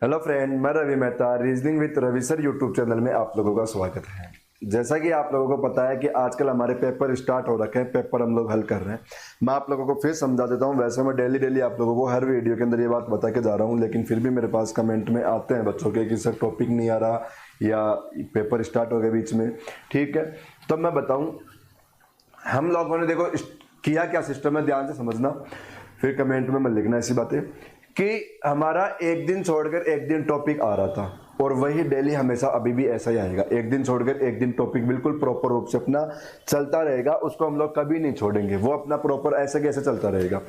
Hello friend, मैं Ravi Mehta reasoning with Ravi sir YouTube channel में आप लोगों का स्वागत है। जैसा कि आप लोगों को पता है कि आजकल हमारे पेपर स्टार्ट हो रखे हैं, पेपर हम लोग हल कर रहे हैं। मैं आप लोगों को फिर समझा देता हूं। वैसे मैं डेली आप लोगों को हर वीडियो के अंदर ये बात बता के जा रहा हूं, लेकिन फिर भी मेरे पास कमेंट में आते हैं बच्चों के कि सर टॉपिक नहीं आ रहा या पेपर स्टार्ट हो गए बीच में। ठीक है, तो मैं बताऊँ हम लोगों ने देखो किया क्या सिस्टम है, ध्यान से समझना, फिर कमेंट में मत लिखना ऐसी बातें कि हमारा एक दिन छोड़कर एक दिन टॉपिक आ रहा था और वही डेली हमेशा अभी भी ऐसा ही आएगा। एक दिन छोड़कर एक दिन टॉपिक बिल्कुल प्रॉपर रूप से अपना चलता रहेगा, उसको हम लोग कभी नहीं छोड़ेंगे, वो अपना प्रॉपर ऐसे कैसे चलता रहेगा।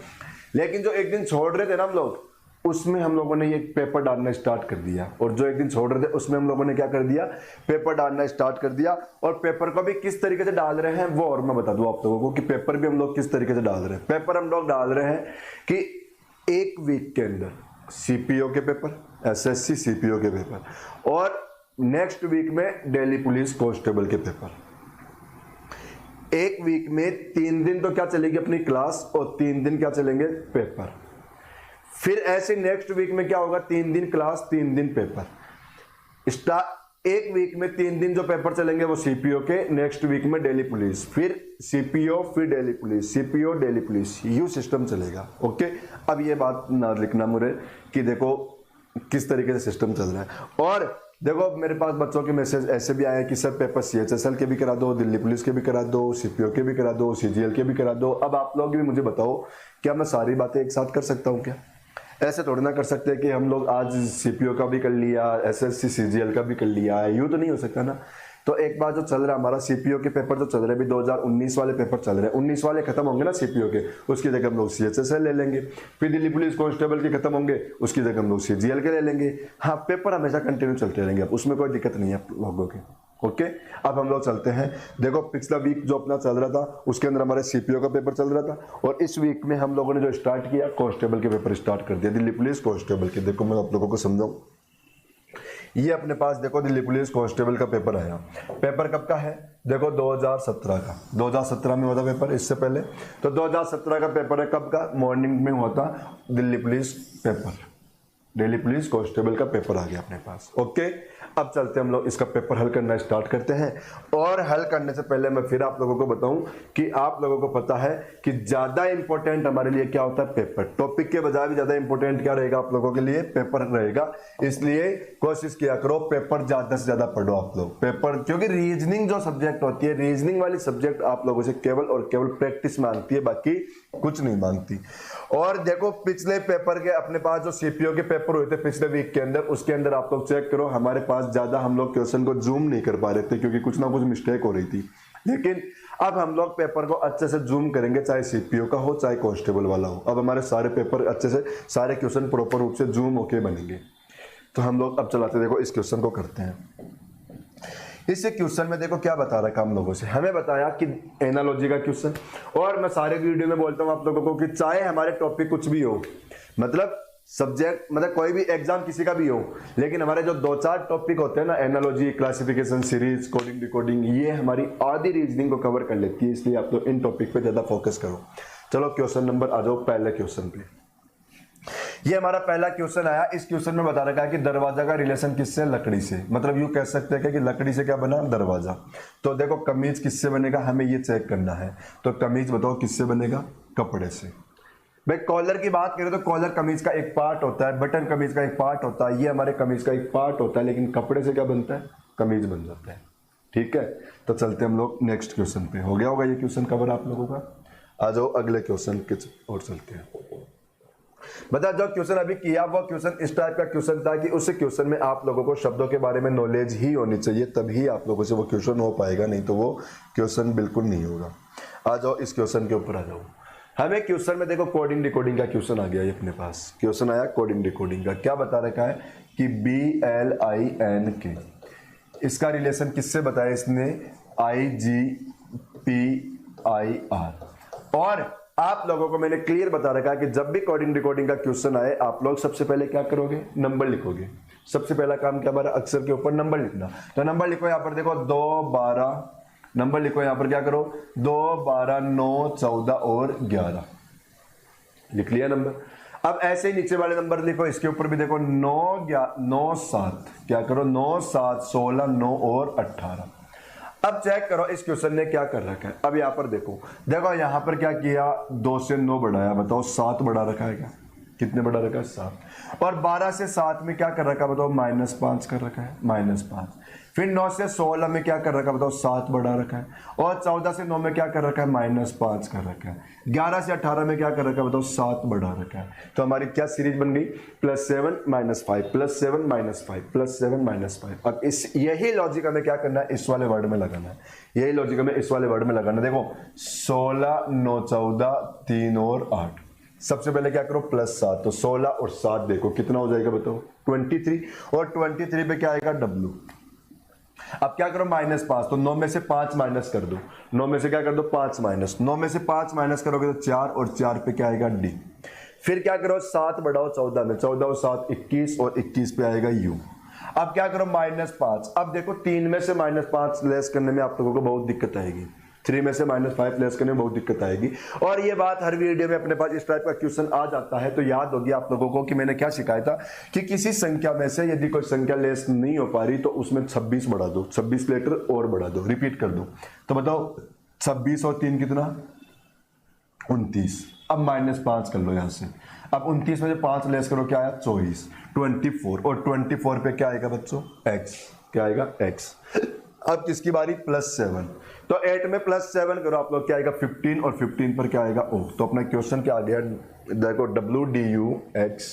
लेकिन जो एक दिन छोड़ रहे थे ना हम लोग, उसमें हम लोगों ने ये पेपर डालना स्टार्ट कर दिया, और जो एक दिन छोड़ रहे थे उसमें हम लोगों ने क्या कर दिया, पेपर डालना स्टार्ट कर दिया। और पेपर को भी किस तरीके से डाल रहे हैं वो और मैं बता दूं आप लोगों को कि पेपर भी हम लोग किस तरीके से डाल रहे हैं। पेपर हम लोग डाल रहे हैं कि एक वीक के अंदर सीपीओ के पेपर, एसएससी सीपीओ के पेपर, और नेक्स्ट वीक में दिल्ली पुलिस कांस्टेबल के पेपर। एक वीक में 3 दिन तो क्या चलेगी अपनी क्लास और 3 दिन क्या चलेंगे पेपर। फिर ऐसे नेक्स्ट वीक में क्या होगा, 3 दिन क्लास 3 दिन पेपर। एक वीक में 3 दिन जो पेपर चलेंगे वो सीपीओ के, नेक्स्ट वीक में दिल्ली पुलिस, फिर सीपीओ फिर Delhi police, CPO Delhi police, you system चलेगा। ओके, अब ये बात ना लिखना मुझे कि देखो किस तरीके से सिस्टम चल रहा है। और देखो मेरे पास बच्चों के मैसेज ऐसे भी आए कि सर पेपर सीएचएसएल के भी करा दो, दिल्ली पुलिस के भी करा दो, सीपीओ के भी करा दो, सीजीएल के भी करा दो। अब आप लोग भी मुझे बताओ, क्या मैं सारी बातें एक साथ कर सकता हूँ क्या? ऐसे थोड़ी ना कर सकते हैं कि हम लोग आज सीपीओ का भी कर लिया, एसएससी सीजीएल का भी कर लिया, यूं तो नहीं हो सकता ना। तो एक बार जो चल रहा है हमारा सीपीओ के पेपर जो चल रहे हैं, अभी 2019 वाले पेपर चल रहे हैं, 19 वाले खत्म होंगे ना सीपीओ के, उसकी जगह हम लोग सीएचएसएल ले लेंगे। फिर दिल्ली पुलिस कांस्टेबल के खत्म होंगे, उसकी जगह हम लोग सीजीएल के ले लेंगे। हाँ, पेपर हमेशा कंटिन्यू चलते रहेंगे, अब उसमें कोई दिक्कत नहीं है आप लोगों की। ओके, अब हम लोग चलते हैं। देखो पिछला वीक जो अपना चल रहा था उसके अंदर हमारे सीपीओ का पेपर चल रहा था, और इस वीक में हम लोगों ने जो स्टार्ट किया कांस्टेबल के पेपर स्टार्ट कर दिया, दिल्ली पुलिस कांस्टेबल के। देखो मैं आप लोगों को समझाऊं, ये अपने पास देखो दिल्ली पुलिस कांस्टेबल का पेपर आया। पेपर कब का है? देखो 2017 का, 2017 में हुआ था पेपर, इससे पहले। तो 2017 का पेपर है, कब का? मॉर्निंग में हुआ था Delhi police paper, Delhi police constable का पेपर आ गया अपने पास। ओके, अब चलते हम लोग इसका पेपर हल करना स्टार्ट करते हैं। और हल करने से पहले मैं फिर आप लोगों को बताऊं कि आप लोगों को पता है कि ज्यादा इंपॉर्टेंट हमारे लिए क्या होता है, पेपर। टॉपिक के बजाय भी ज्यादा इंपॉर्टेंट क्या रहेगा आप लोगों के लिए, पेपर रहेगा। इसलिए कोशिश किया करो पेपर ज्यादा से ज्यादा पढ़ो आप लोग पेपर, क्योंकि रीजनिंग जो सब्जेक्ट होती है, रीजनिंग वाली सब्जेक्ट आप लोगों से केवल और केवल प्रैक्टिस मांगती है, बाकी कुछ नहीं मांगती। और देखो पिछले पेपर के अपने पास जो सीपीओ के पेपर हुए थे पिछले वीक के अंदर, उसके अंदर आप लोग चेक करो हमारे पास ज्यादा हम लोग क्वेश्चन को जूम नहीं कर पा रहे थे, क्योंकि कुछ ना कुछ मिस्टेक हो रही थी। लेकिन अब हम लोग पेपर को अच्छे से जूम करेंगे, चाहे सीपीओ का हो चाहे कांस्टेबल वाला हो। अब हमारे सारे पेपर अच्छे से, सारे क्वेश्चन प्रॉपर रूप से जूम होके बनेंगे। तो हम लोग अब चलाते देखो इस क्वेश्चन को करते हैं। इस क्वेश्चन में देखो क्या बता रखा हम लोगों से, हमें बताया कि एनालॉजी का क्वेश्चन। और मैं सारे वीडियो में बोलता हूं आप लोगों को कि चाहे हमारे टॉपिक कुछ भी हो, मतलब सब्जेक्ट, मतलब कोई भी एग्जाम किसी का भी हो, लेकिन हमारे जो 2-4 टॉपिक होते हैं ना, analogy, classification, series, coding, decoding, ये हमारी आधी रीजनिंग को कवर कर लेती है। इसलिए आप लोग इन टॉपिक पे ज्यादा फोकस करो। चलो क्वेश्चन नंबर आ जाओ पहले क्वेश्चन पे। ये हमारा पहला क्वेश्चन आया। इस क्वेश्चन में बता रखा है कि दरवाजा का रिलेशन किससे, लकड़ी से। मतलब यूं कह सकते हैं कि लकड़ी से क्या बना, दरवाजा। तो देखो कमीज किससे बनेगा, हमें ये चेक करना है। तो कमीज बताओ किससे बनेगा, कपड़े से। भाई कॉलर की बात करें तो कॉलर कमीज का एक पार्ट होता है, बटन कमीज का एक पार्ट होता है, ये हमारे कमीज का एक पार्ट होता है, लेकिन कपड़े से क्या बनता है, कमीज बन जाता है। ठीक है, तो चलते हम लोग नेक्स्ट क्वेश्चन पे। हो गया होगा ये क्वेश्चन कवर आप लोगों का। आ जाओ अगले क्वेश्चन के और चलते हैं। बता, जो क्वेश्चन अभी किया वो क्वेश्चन इस टाइप का क्वेश्चन था कि उस क्वेश्चन में आप लोगों को शब्दों के बारे में नॉलेज ही होनी चाहिए, तभी आप लोगों से वो क्वेश्चन हो पाएगा, नहीं तो वो क्वेश्चन बिल्कुल नहीं होगा। आ जाओ इस क्वेश्चन के ऊपर आ जाओ। हमें क्वेश्चन में देखो कोडिंग डिकोडिंग का क्वेश्चन आ गया, ये अपने पास क्वेश्चन आया कोडिंग डिकोडिंग का। क्या बता रखा है कि BLINK, इसका रिलेशन किससे बताया इसने, IGPIR। और आप लोगों को मैंने क्लियर बता रखा है कि जब भी कोडिंग डिकोडिंग का क्वेश्चन आए, आप लोग सबसे पहले क्या करोगे, नंबर लिखोगे। सबसे पहला काम क्या हमारा, अक्षर के ऊपर नंबर लिखना। तो नंबर लिखो यहाँ पर, देखो 2, 12 नंबर लिखो यहाँ पर, क्या करो 2, 12, 9, 14 और 11 लिख लिया नंबर। अब ऐसे ही नीचे वाले नंबर लिखो, इसके ऊपर भी देखो 9 7, क्या करो 9 7 16 9 और 18। अब चेक करो इस क्वेश्चन ने क्या कर रखा है। अब यहाँ पर देखो यहाँ पर क्या किया, 2 से 9 बढ़ाया, बताओ 7 बढ़ा रखा है क्या, कितने बढ़ा रखा है 7, और 12 से 7 में क्या कर रखा है बताओ -5 कर रखा है, -5। फिर 9 से 16 में क्या कर रखा है बताओ 7 बढ़ा रखा है, और 14 से 9 में क्या कर रखा है -5 कर रखा है, 11 से 18 में क्या कर रखा है बताओ 7 बढ़ा रखा है। तो हमारी क्या सीरीज बन गई, +7 -5 +7 -5 +7 -5। अब इस यही लॉजिक हमें क्या करना है, इस वाले वर्ड में लगाना है, यही लॉजिक हमें इस वाले वर्ड में लगाना है। देखो 16 9 14 3 और 8, सबसे पहले क्या करो +7, तो 16 और 7 देखो कितना हो जाएगा बताओ 23, और 23 पे क्या आएगा W। अब क्या करो -5, तो 9 में से 5 माइनस कर दो, 9 में से क्या कर दो 5 माइनस, 9 में से 5 माइनस करोगे तो 4, और 4 पे क्या आएगा D। फिर क्या करो 7 बढ़ाओ 14 में, 14 और 7 21, और 21 पे आएगा U। अब क्या करो -5, अब देखो 3 में से -5 लेस करने में आप लोगों को बहुत दिक्कत आएगी, 3 में से -5 लेस करने में बहुत दिक्कत आएगी। और ये बात हर वीडियो में अपने पास इस टाइप का क्वेश्चन आ जाता है, तो याद होगी आप लोगों को कि मैंने क्या सिखाया था कि किसी संख्या में से यदि कोई संख्या लेस नहीं हो पा रही तो उसमें 26 बढ़ा दो, 26 लेटर और बढ़ा दो, रिपीट कर दो। तो बताओ 26 और 3 कितना 29। अब -5 कर लो यहां से, अब 29 में से 5 लेस करो क्या आया 24, 24, और 24 पे क्या आएगा बच्चों x, क्या आएगा x। अब किसकी बारी +7, तो 8 में +7 करो आप लोग क्या आएगा 15, और 15 पर क्या आएगा O। तो अपना क्वेश्चन क्या आ गया, देखो WDUX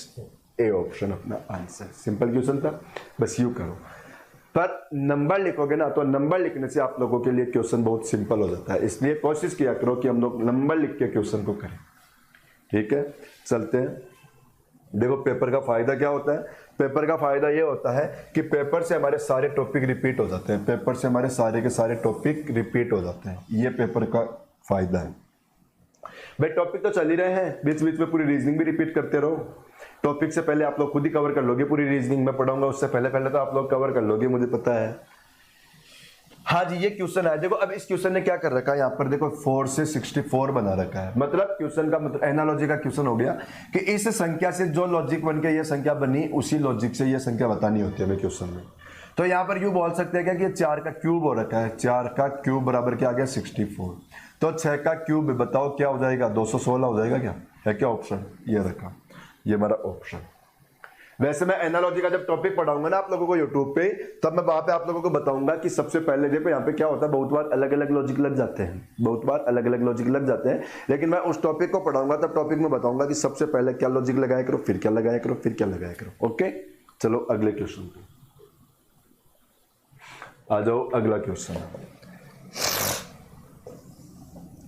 A ऑप्शन अपना आंसर। सिंपल क्वेश्चन था, बस यू करो, पर नंबर लिखोगे ना तो नंबर लिखने से आप लोगों के लिए क्वेश्चन बहुत सिंपल हो जाता है, इसलिए कोशिश किया करो कि हम लोग नंबर लिख के क्वेश्चन को करें। ठीक है, चलते हैं। देखो पेपर का फायदा क्या होता है, पेपर का फायदा ये होता है कि पेपर से हमारे सारे टॉपिक रिपीट हो जाते हैं, पेपर से हमारे सारे के सारे टॉपिक रिपीट हो जाते हैं, ये पेपर का फायदा है। भाई टॉपिक तो चल ही रहे हैं, बीच बीच में पूरी रीजनिंग भी रिपीट करते रहो। टॉपिक से पहले आप लोग खुद ही कवर कर लोगे, पूरी रीजनिंग में पढ़ाऊंगा उससे पहले पहले तो आप लोग कवर कर लोगे, मुझे पता है। हाँ जी, ये क्वेश्चन है। देखो अब इस क्वेश्चन ने क्या कर रखा है, यहाँ पर देखो 4 से 64 बना रखा है। मतलब क्वेश्चन का मतलब एनालॉजी का क्वेश्चन हो गया कि इस संख्या से जो लॉजिक बन के ये संख्या बनी, उसी लॉजिक से ये संख्या बतानी होती है हमें क्वेश्चन में। तो यहाँ पर यूं बोल सकते हैं क्या कि 4 का क्यूब हो रखा है, 4 का क्यूब बराबर क्या आ गया 64। तो 6 का क्यूब बताओ क्या हो जाएगा 216 हो जाएगा क्या, है क्या ऑप्शन, ये रखा, ये हमारा ऑप्शन। वैसे मैं एनालॉजी का जब टॉपिक पढ़ाऊंगा ना आप लोगों को यूट्यूब पे, तब मैं वहां पे आप लोगों को बताऊंगा कि सबसे पहले देखो यहाँ पे क्या होता है, बहुत बार अलग अलग लॉजिक लग जाते हैं, बहुत बार अलग अलग लॉजिक लग जाते हैं, लेकिन मैं उस टॉपिक को पढ़ाऊंगा तब टॉपिक में बताऊंगा कि सबसे पहले क्या लॉजिक लगाया करो, फिर क्या लगाया करो, फिर क्या लगाया करो। ओके, चलो अगले क्वेश्चन पे आ जाओ। अगला क्वेश्चन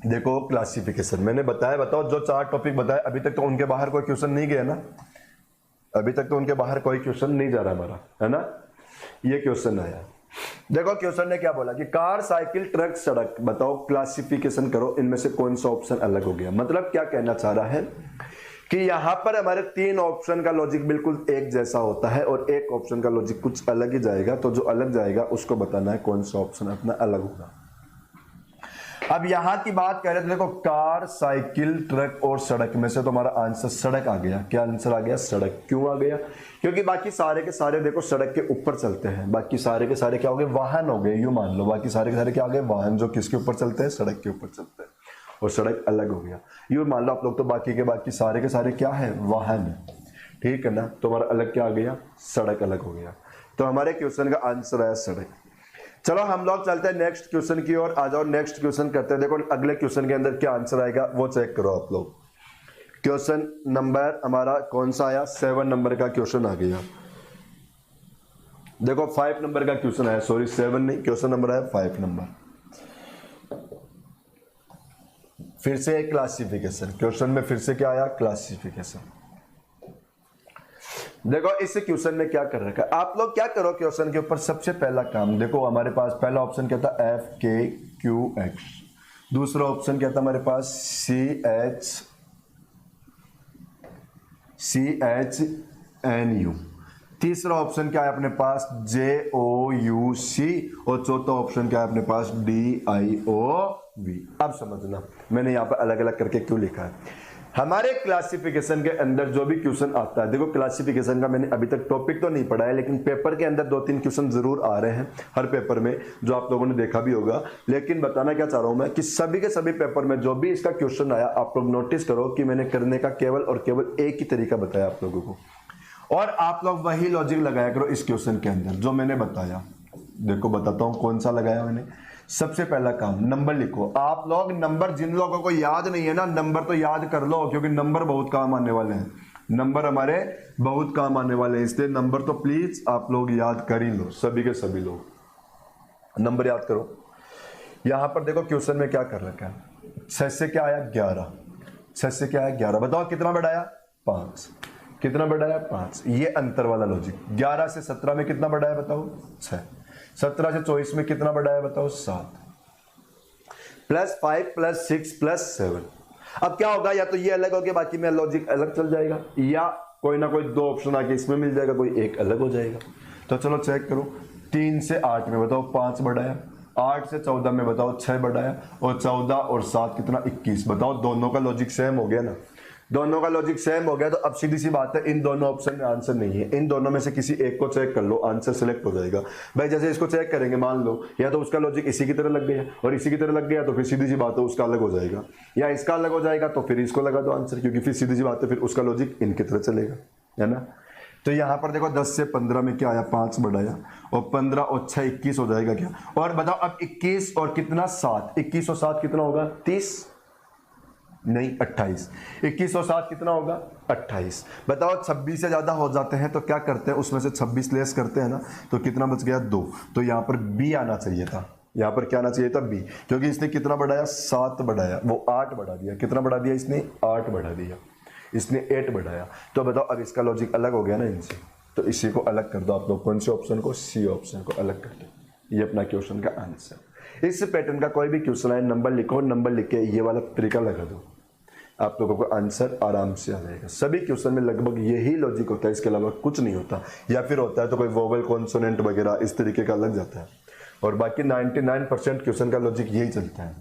देखो क्लासिफिकेशन, मैंने बताया, बताओ जो 4 टॉपिक बताए अभी तक तो उनके बाहर कोई क्वेश्चन नहीं गया ना, अभी तक तो उनके बाहर कोई क्वेश्चन नहीं जा रहा हमारा, है ना। ये क्वेश्चन आया, देखो क्वेश्चन ने क्या बोला कि कार, साइकिल, ट्रक, सड़क, बताओ क्लासिफिकेशन करो, इनमें से कौन सा ऑप्शन अलग हो गया। मतलब क्या कहना चाह रहा है कि यहां पर हमारे 3 ऑप्शन का लॉजिक बिल्कुल एक जैसा होता है और एक ऑप्शन का लॉजिक कुछ अलग ही जाएगा, तो जो अलग जाएगा उसको बताना है कौन सा ऑप्शन अपना अलग होगा। अब यहां की बात कर रहे थे, देखो कार, साइकिल, ट्रक और सड़क में से तो हमारा आंसर सड़क आ गया। क्या आंसर आ गया, सड़क। क्यों आ गया, क्योंकि बाकी सारे के सारे देखो सड़क के ऊपर चलते हैं, बाकी सारे के सारे क्या हो गए, वाहन हो गए, यूं मान लो बाकी सारे के सारे क्या हो गए, वाहन, जो किसके ऊपर चलते हैं, सड़क के ऊपर चलते हैं, और सड़क अलग हो गया। यूं मान लो आप लोग तो बाकी के बाकी सारे के सारे क्या है, वाहन, ठीक है ना। तो हमारा अलग क्या आ गया, सड़क अलग हो गया। तो हमारे क्वेश्चन का आंसर आया सड़क। चलो हम लोग चलते हैं नेक्स्ट क्वेश्चन की ओर, आ जाओ नेक्स्ट क्वेश्चन करते हैं। देखो अगले क्वेश्चन के अंदर क्या आंसर आएगा वो चेक करो आप लोग। क्वेश्चन नंबर हमारा कौन सा आया, 7 नंबर का क्वेश्चन आ गया। देखो 5 नंबर का क्वेश्चन आया, सॉरी 7 नहीं, क्वेश्चन नंबर आया 5 नंबर। फिर से क्लासिफिकेशन, क्वेश्चन में फिर से क्या आया, क्लासिफिकेशन। देखो इस क्वेश्चन में क्या कर रखा है, आप लोग क्या करो क्वेश्चन के ऊपर सबसे पहला काम, देखो हमारे पास पहला ऑप्शन क्या था, FKQX, दूसरा ऑप्शन क्या था हमारे पास, CHNU, तीसरा ऑप्शन क्या है अपने पास, JOUC, और चौथा ऑप्शन क्या है अपने पास, DIOV। अब समझना मैंने यहां पर अलग अलग करके क्यों लिखा है। हमारे क्लासिफिकेशन के अंदर जो भी क्वेश्चन आता है, देखो क्लासिफिकेशन का मैंने अभी तक टॉपिक तो नहीं पढ़ा है, लेकिन पेपर के अंदर 2-3 क्वेश्चन जरूर आ रहे हैं हर पेपर में, जो आप लोगों ने देखा भी होगा। लेकिन बताना क्या चाह रहा हूं मैं कि सभी के सभी पेपर में जो भी इसका क्वेश्चन आया, आप लोग नोटिस करो कि मैंने करने का केवल और केवल एक ही तरीका बताया आप लोगों को, और आप लोग वही लॉजिक लगाया करो इस क्वेश्चन के अंदर जो मैंने बताया। देखो बताता हूं कौन सा लगाया मैंने। सबसे पहला काम, नंबर लिखो। आप लोग नंबर, जिन लोगों को याद नहीं है ना, नंबर तो याद कर लो, क्योंकि नंबर बहुत काम आने वाले हैं, नंबर हमारे बहुत काम आने वाले हैं, इसलिए नंबर तो प्लीज आप लोग याद कर ही लो, सभी के सभी लोग नंबर याद करो। यहां पर देखो क्वेश्चन में क्या कर रखा है, 6 से क्या आया 11, 6 से क्या आया 11, बताओ कितना बढ़ाया 5, कितना बढ़ाया 5, ये अंतर वाला लॉजिक। 11 से 17 में कितना बढ़ाया बताओ 6, 17 से 24 में कितना बढ़ाया बताओ 7, +5 +6 +7। अब क्या होगा, या तो ये अलग हो गया, बाकी में लॉजिक अलग चल जाएगा, या कोई ना कोई 2 ऑप्शन आके इसमें मिल जाएगा, कोई एक अलग हो जाएगा। तो चलो चेक करो, 3 से 8 में बताओ 5 बढ़ाया, 8 से 14 में बताओ 6 बढ़ाया, और 14 और 7 कितना 21। बताओ दोनों का लॉजिक सेम हो गया ना, दोनों का लॉजिक सेम हो गया। तो अब सीधी सी बात है, इन दोनों ऑप्शन में आंसर नहीं है, इन दोनों में से किसी एक को चेक कर लो, आंसर सिलेक्ट हो जाएगा। भाई जैसे इसको चेक करेंगे, मान लो या तो उसका लॉजिक इसी की तरह लग गया और इसी की तरह लग गया, तो फिर सीधी सी बात है उसका अलग हो जाएगा, या इसका अलग हो जाएगा, तो फिर इसको लगा दो आंसर, क्योंकि फिर सीधी सी बात है फिर उसका लॉजिक इनकी तरह चलेगा, है ना। तो यहाँ पर देखो 10 से 15 में क्या आया 5 बढ़ाया, और 15 और 6 21 हो जाएगा क्या। और बताओ अब 21 और कितना 7, 21 और 7 कितना होगा 30 नहीं 28, 21 और 7 कितना होगा 28। बताओ 26 से ज्यादा हो जाते हैं तो क्या करते हैं, उसमें से 26 लेस करते हैं ना, तो कितना बच गया 2। तो यहाँ पर बी आना चाहिए था, यहाँ पर क्या आना चाहिए था बी, क्योंकि इसने कितना बढ़ाया 7 बढ़ाया, वो 8 बढ़ा दिया, कितना बढ़ा दिया इसने 8 बढ़ा दिया, इसने 8 बढ़ाया। तो बताओ अब इसका लॉजिक अलग हो गया ना इनसे, तो इसी को अलग कर दो आप लोग, कौन से ऑप्शन को, सी ऑप्शन को अलग कर दो। ये अपना क्वेश्चन का आंसर। इस पैटर्न का कोई भी क्वेश्चन आए, नंबर लिखो, नंबर लिख के ये वाला तरीका लगा दो, आप लोगों को आंसर आराम से आ जाएगा। सभी क्वेश्चन में लगभग यही लॉजिक होता है, इसके अलावा कुछ नहीं होता, या फिर होता है तो कोई वोवेल कॉन्सोनेंट वगैरह इस तरीके का लग जाता है, और बाकी 99% क्वेश्चन का लॉजिक यही चलता है।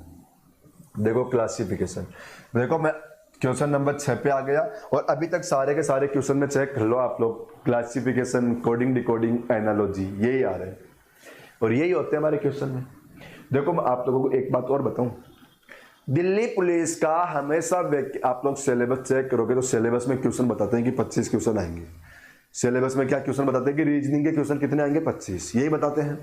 देखो क्लासिफिकेशन, देखो मैं क्वेश्चन नंबर 6 पे आ गया, और अभी तक सारे के सारे क्वेश्चन में चेक कर लो आप लोग, क्लासिफिकेशन, कोडिंग, डिकोडिंग, एनालॉजी, यही आ रहे हैं और यही होते हैं हमारे क्वेश्चन में। देखो मैं आप लोगों को एक बात और बताऊं, दिल्ली पुलिस का हमेशा आप लोग सिलेबस चेक करोगे तो सिलेबस में क्वेश्चन बताते हैं कि 25 क्वेश्चन आएंगे। सिलेबस में क्या क्वेश्चन बताते हैं कि रीजनिंग के क्वेश्चन कितने आएंगे 25, यही बताते हैं।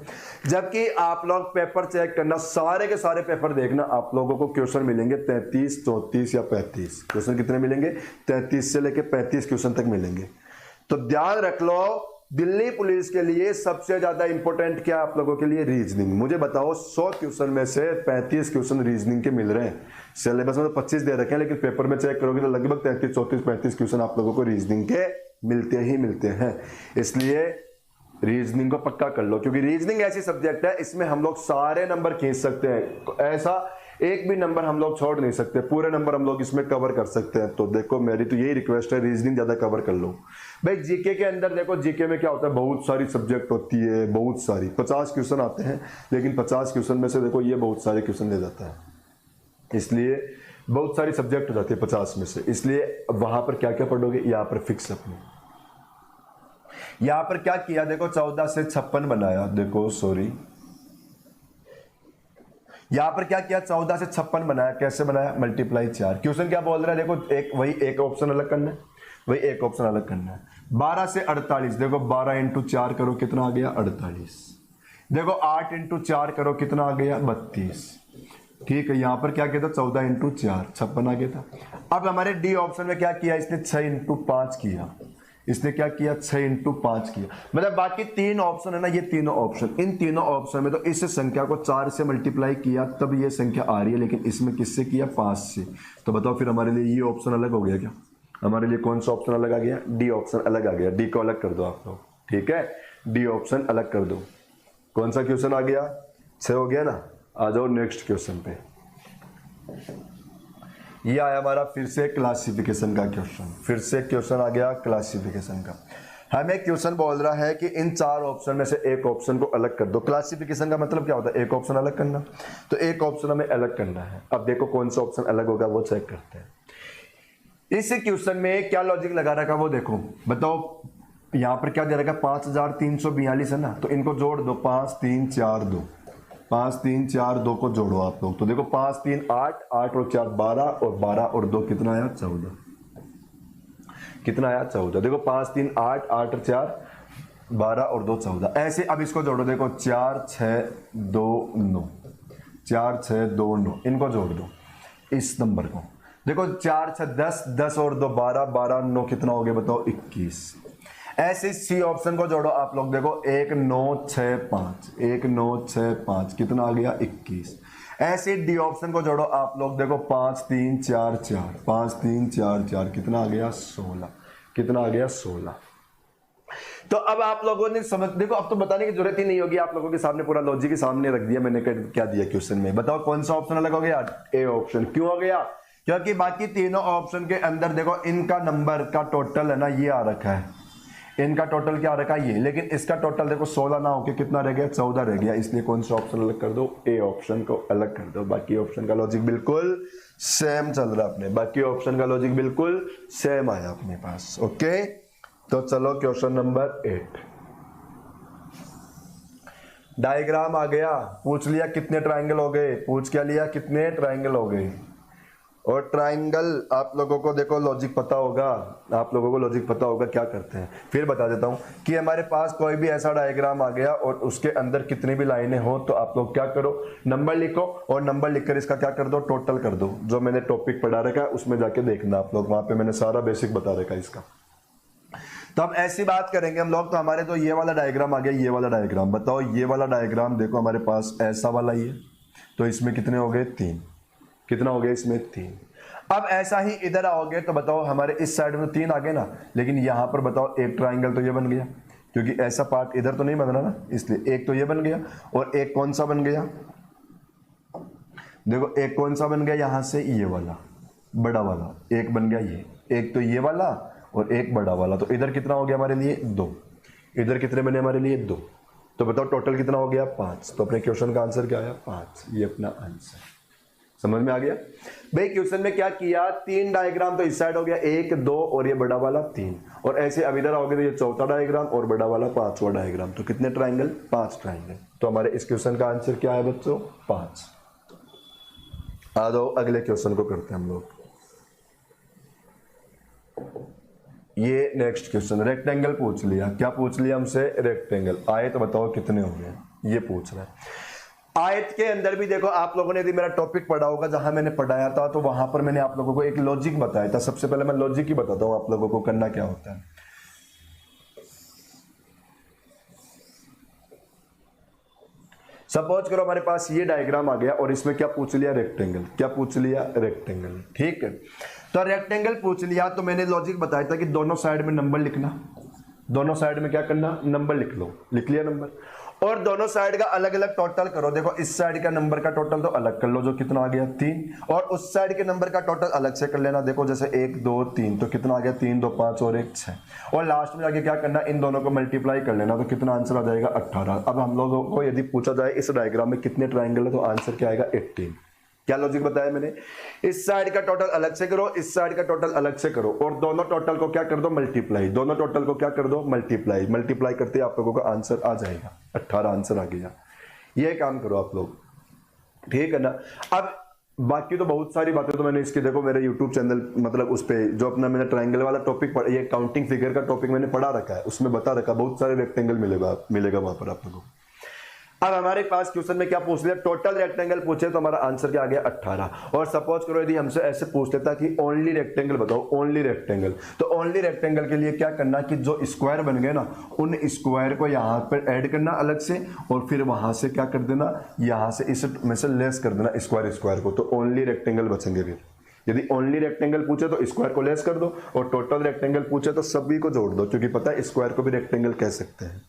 जबकि आप लोग पेपर चेक करना, सारे के सारे पेपर देखना, आप लोगों को क्वेश्चन मिलेंगे 33, 34 या 35 क्वेश्चन। कितने मिलेंगे 33 से लेके 35 क्वेश्चन तक मिलेंगे। तो ध्यान रख लो, दिल्ली पुलिस के लिए सबसे ज्यादा इंपॉर्टेंट क्या आप लोगों के लिए, रीजनिंग। मुझे बताओ 100 क्वेश्चन में से 35 क्वेश्चन रीजनिंग के मिल रहे हैं। सिलेबस में तो 25 दे रखे हैं, लेकिन पेपर में चेक करोगे तो लगभग 33, 34, 35 क्वेश्चन आप लोगों को रीजनिंग के मिलते ही मिलते हैं। इसलिए रीजनिंग को पक्का कर लो, क्योंकि रीजनिंग ऐसी सब्जेक्ट है, इसमें हम लोग सारे नंबर खींच सकते हैं, ऐसा एक भी नंबर हम लोग छोड़ नहीं सकते, पूरे नंबर हम लोग इसमें कवर कर सकते हैं। तो देखो मेरी तो यही रिक्वेस्ट है, रीजनिंग ज्यादा कवर कर लो। भाई जीके के अंदर देखो, जीके में क्या होता है, बहुत सारी सब्जेक्ट होती है, बहुत सारी 50 क्वेश्चन आते हैं, लेकिन 50 क्वेश्चन में से देखो ये बहुत सारे क्वेश्चन ले जाता है, इसलिए बहुत सारी सब्जेक्ट हो जाती है 50 में से। इसलिए वहां पर क्या क्या पढ़ोगे, यहाँ पर फिक्स अपने, यहां पर क्या किया देखो 14 से 56 बनाया, देखो सॉरी यहां पर क्या किया 14 से 56 बनाया, कैसे बनाया, मल्टीप्लाई 4। क्वेश्चन क्या बोल रहा है देखो, एक वही एक ऑप्शन अलग करना है, वही एक ऑप्शन अलग करना है। 12 से 48, देखो 12 इंटू 4 करो कितना आ गया 48। देखो 8 इंटू 4 करो कितना आ गया 32। ठीक है, यहां पर क्या किया था 14 इंटू 4 56 आ गया था। अब हमारे डी ऑप्शन में क्या किया इसने 6 इंटू 5 किया, इसने क्या किया 6 इंटू 5 किया। मतलब बाकी 3 ऑप्शन है ना, ये तीनों ऑप्शन, इन तीनों ऑप्शन में तो इस संख्या को 4 से मल्टीप्लाई किया तब ये संख्या आ रही है, लेकिन इसमें किससे किया 5 से। तो बताओ फिर हमारे लिए ये ऑप्शन अलग हो गया क्या, हमारे लिए कौन सा ऑप्शन अलग आ गया, डी ऑप्शन अलग आ गया। डी को अलग कर दो आप लोग, ठीक है, डी ऑप्शन अलग कर दो। कौन सा क्वेश्चन आ गया 6 हो गया ना। आ जाओ नेक्स्ट क्वेश्चन पे। ये आया हमारा फिर से क्लासिफिकेशन का क्वेश्चन, फिर से क्वेश्चन आ गया क्लासिफिकेशन का। हमें क्वेश्चन बोल रहा है कि इन 4 ऑप्शन में से एक ऑप्शन को अलग कर दो। क्लासिफिकेशन का मतलब क्या होता है, एक ऑप्शन अलग करना, तो एक ऑप्शन हमें अलग करना है। अब देखो कौन सा ऑप्शन अलग होगा वो चेक करते हैं। इस क्वेश्चन में क्या लॉजिक लगा रखा वो देखो, बताओ यहां पर क्या दे रखा, 5342 है ना, तो इनको जोड़ दो, 5 3 4 2, 5 3 4 2 को जोड़ो आप लोग, तो देखो 5 3 8, 8 और 4 12, और 12 और 2 कितना आया 14, कितना आया 14। देखो 5 3 8, 8 और 4 12 और 2 14। ऐसे अब इसको जोड़ो, देखो 4 6 2 9, 4 6 2 9, इनको जोड़ दो इस नंबर को, देखो 4 6 10, 10 और 2 12, 12 9 कितना हो गया बताओ 21। ऐसे सी ऑप्शन को जोड़ो आप लोग, देखो 1 9 6 5, 1 9 6 5 कितना आ गया 21। ऐसे डी ऑप्शन को जोड़ो आप लोग, देखो 5 3 4 4, 5 3 4 4 कितना आ गया 16, कितना आ गया 16। तो अब आप लोगों ने समझ, देखो अब तो बताने की जरूरत ही नहीं होगी, आप लोगों के सामने पूरा लॉजिक के सामने रख दिया मैंने, क्या दिया क्वेश्चन में, बताओ कौन सा ऑप्शन अलग हो गया, ए ऑप्शन। क्यों हो गया, क्योंकि बाकी तीनों ऑप्शन के अंदर देखो इनका नंबर का टोटल है ना ये आ रखा है, इनका टोटल क्या आ रखा है ये, लेकिन इसका टोटल देखो 16 ना होके कितना रह गया 14 रह गया, इसलिए कौन सा ऑप्शन अलग कर दो, ए ऑप्शन को अलग कर दो। बाकी ऑप्शन का लॉजिक बिल्कुल सेम चल रहा है अपने, बाकी ऑप्शन का लॉजिक बिल्कुल सेम आया अपने पास। ओके, तो चलो क्वेश्चन नंबर 8, डायग्राम आ गया, पूछ लिया कितने ट्राइंगल हो गए, पूछ क्या लिया कितने ट्राइंगल हो गए। और ट्राइंगल आप लोगों को देखो लॉजिक पता होगा, आप लोगों को लॉजिक पता होगा क्या करते हैं, फिर बता देता हूं कि हमारे पास कोई भी ऐसा डायग्राम आ गया और उसके अंदर कितनी भी लाइनें हो तो आप लोग क्या करो, नंबर लिखो, और नंबर लिखकर इसका क्या कर दो टोटल कर दो। जो मैंने टॉपिक पढ़ा रखा है उसमें जाके देखना आप लोग, वहां पे मैंने सारा बेसिक बता रखा है इसका। तो अब ऐसी बात करेंगे हम लोग, तो हमारे तो ये वाला डायग्राम आ गया, ये वाला डायग्राम बताओ, ये वाला डायग्राम देखो हमारे पास ऐसा वाला ही है, तो इसमें कितने हो गए 3, कितना हो गया इसमें 3। अब ऐसा ही इधर आओगे तो बताओ हमारे इस साइड में 3 आ गए ना, लेकिन यहां पर बताओ एक ट्राइंगल तो ये बन गया, क्योंकि ऐसा पार्ट इधर तो नहीं बन रहा ना, इसलिए एक तो ये बन गया, और एक कौन सा बन गया, देखो एक कौन सा बन गया यहां से ये वाला बड़ा वाला, एक बन गया ये, एक तो ये वाला और एक बड़ा वाला, तो इधर कितना हो गया हमारे लिए 2, इधर कितने बने हमारे लिए 2, तो बताओ टोटल कितना हो गया 5। तो अपने क्वेश्चन का आंसर क्या आया 5, ये अपना आंसर। समझ में आ गया भाई, क्वेश्चन में क्या किया, 3 डायग्राम तो इस साइड हो गया 1 2 और ये बड़ा वाला 3, और ऐसे अब इधर आओगे तो ये चौथा डायग्राम और बड़ा वाला 5वां डायग्राम, तो कितने ट्राइंगल 5 ट्राइंगल। तो हमारे इस क्वेश्चन का आंसर क्या है बच्चों 5। आ जाओ अगले क्वेश्चन को करते हैं हम लोग। ये नेक्स्ट क्वेश्चन, रेक्टेंगल पूछ लिया, क्या पूछ लिया हमसे, रेक्टेंगल। आयत बताओ कितने हो गए, ये पूछ रहा है। आयत के अंदर भी देखो आप लोगों ने यदि मेरा टॉपिक पढ़ा होगा जहां मैंने पढ़ाया था, तो वहां पर मैंने आप लोगों को एक लॉजिक बताया था। सबसे पहले मैं लॉजिक ही बताता हूं आप लोगों को करना क्या होता है। सपोज करो हमारे पास ये डायग्राम आ गया और इसमें क्या पूछ लिया, रेक्टेंगल। क्या पूछ लिया, रेक्टेंगल। ठीक है, तो रेक्टेंगल पूछ लिया तो मैंने लॉजिक बताया था कि दोनों साइड में नंबर लिखना, दोनों साइड में क्या करना, नंबर लिख लो, लिख लिया नंबर, और दोनों साइड का अलग अलग टोटल करो। देखो इस साइड का नंबर का टोटल तो अलग कर लो, जो कितना आ गया 3, और उस साइड के नंबर का टोटल अलग से कर लेना। देखो जैसे 1 2 3, तो कितना आ गया 3 2 5 और 1 6, और लास्ट में जाके क्या करना, इन दोनों को मल्टीप्लाई कर लेना, तो कितना आंसर आ जाएगा 18। अब हम लोगों को यदि पूछा जाए इस डायग्राम में कितने ट्राइंगल है, तो आंसर क्या आएगा 18। क्या लॉजिक बताया मैंने, इस साइड का टोटल अलग से करो, इस साइड का टोटल अलग से करो, और दोनों टोटल को क्या कर दो, मल्टीप्लाई, दोनों टोटल को क्या कर दो, मल्टीप्लाई, मल्टीप्लाई करते आप लोगों का आंसर आ जाएगा 18, आंसर आ गया। ये काम करो आप लोग, ठीक है ना। अब बाकी तो बहुत सारी बातें तो मैंने इसके देखो मेरे YouTube चैनल, मतलब उस पे जो अपना मैंने ट्राइंगल वाला टॉपिक पढ़ा, ये काउंटिंग फिगर का टॉपिक मैंने पढ़ा रखा है, उसमें बता रखा, बहुत सारे रेक्टेंगल मिलेगा वहां पर आप लोगों को। अब हमारे पास क्वेश्चन में क्या पूछ लिया, टोटल रेक्टेंगल पूछे, तो हमारा आंसर क्या आ गया 18। और सपोज करो यदि हमसे ऐसे पूछ लेता कि ओनली रेक्टेंगल बताओ, ओनली रेक्टेंगल, तो ओनली रेक्टेंगल के लिए क्या करना कि जो स्क्वायर बन गए ना, उन स्क्वायर को यहाँ पर ऐड करना अलग से, और फिर वहां से क्या कर देना, यहाँ से इस में से लेस कर देना स्क्वायर को, तो ओनली रेक्टेंगल बचेंगे। फिर यदि ओनली रेक्टेंगल पूछे तो स्क्वायर को लेस कर दो, और टोटल रेक्टेंगल पूछे तो सभी को जोड़ दो, क्योंकि पता है स्क्वायर को भी रेक्टेंगल कह सकते हैं।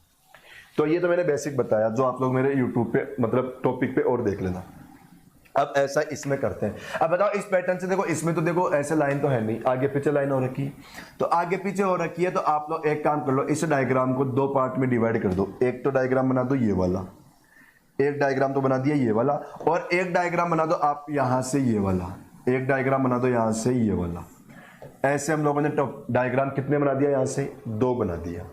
तो ये तो मैंने बेसिक बताया, जो आप लोग मेरे YouTube पे मतलब टॉपिक पे और देख लेना। अब ऐसा इसमें करते हैं। अब बताओ इस पैटर्न से देखो, इसमें तो देखो ऐसे लाइन तो है नहीं, आगे पीछे लाइन हो रखी है, तो आगे पीछे हो रखी है, तो आप लोग एक काम कर लो, इस डायग्राम को 2 पार्ट में डिवाइड कर दो। एक तो डायग्राम बना दो ये वाला, एक डायग्राम तो बना दिया ये वाला, और एक डायग्राम बना दो आप यहां से ये वाला, एक डायग्राम बना दो यहां से ये वाला। ऐसे हम लोगों ने डायग्राम कितने बना दिया, यहां से 2 बना दिया,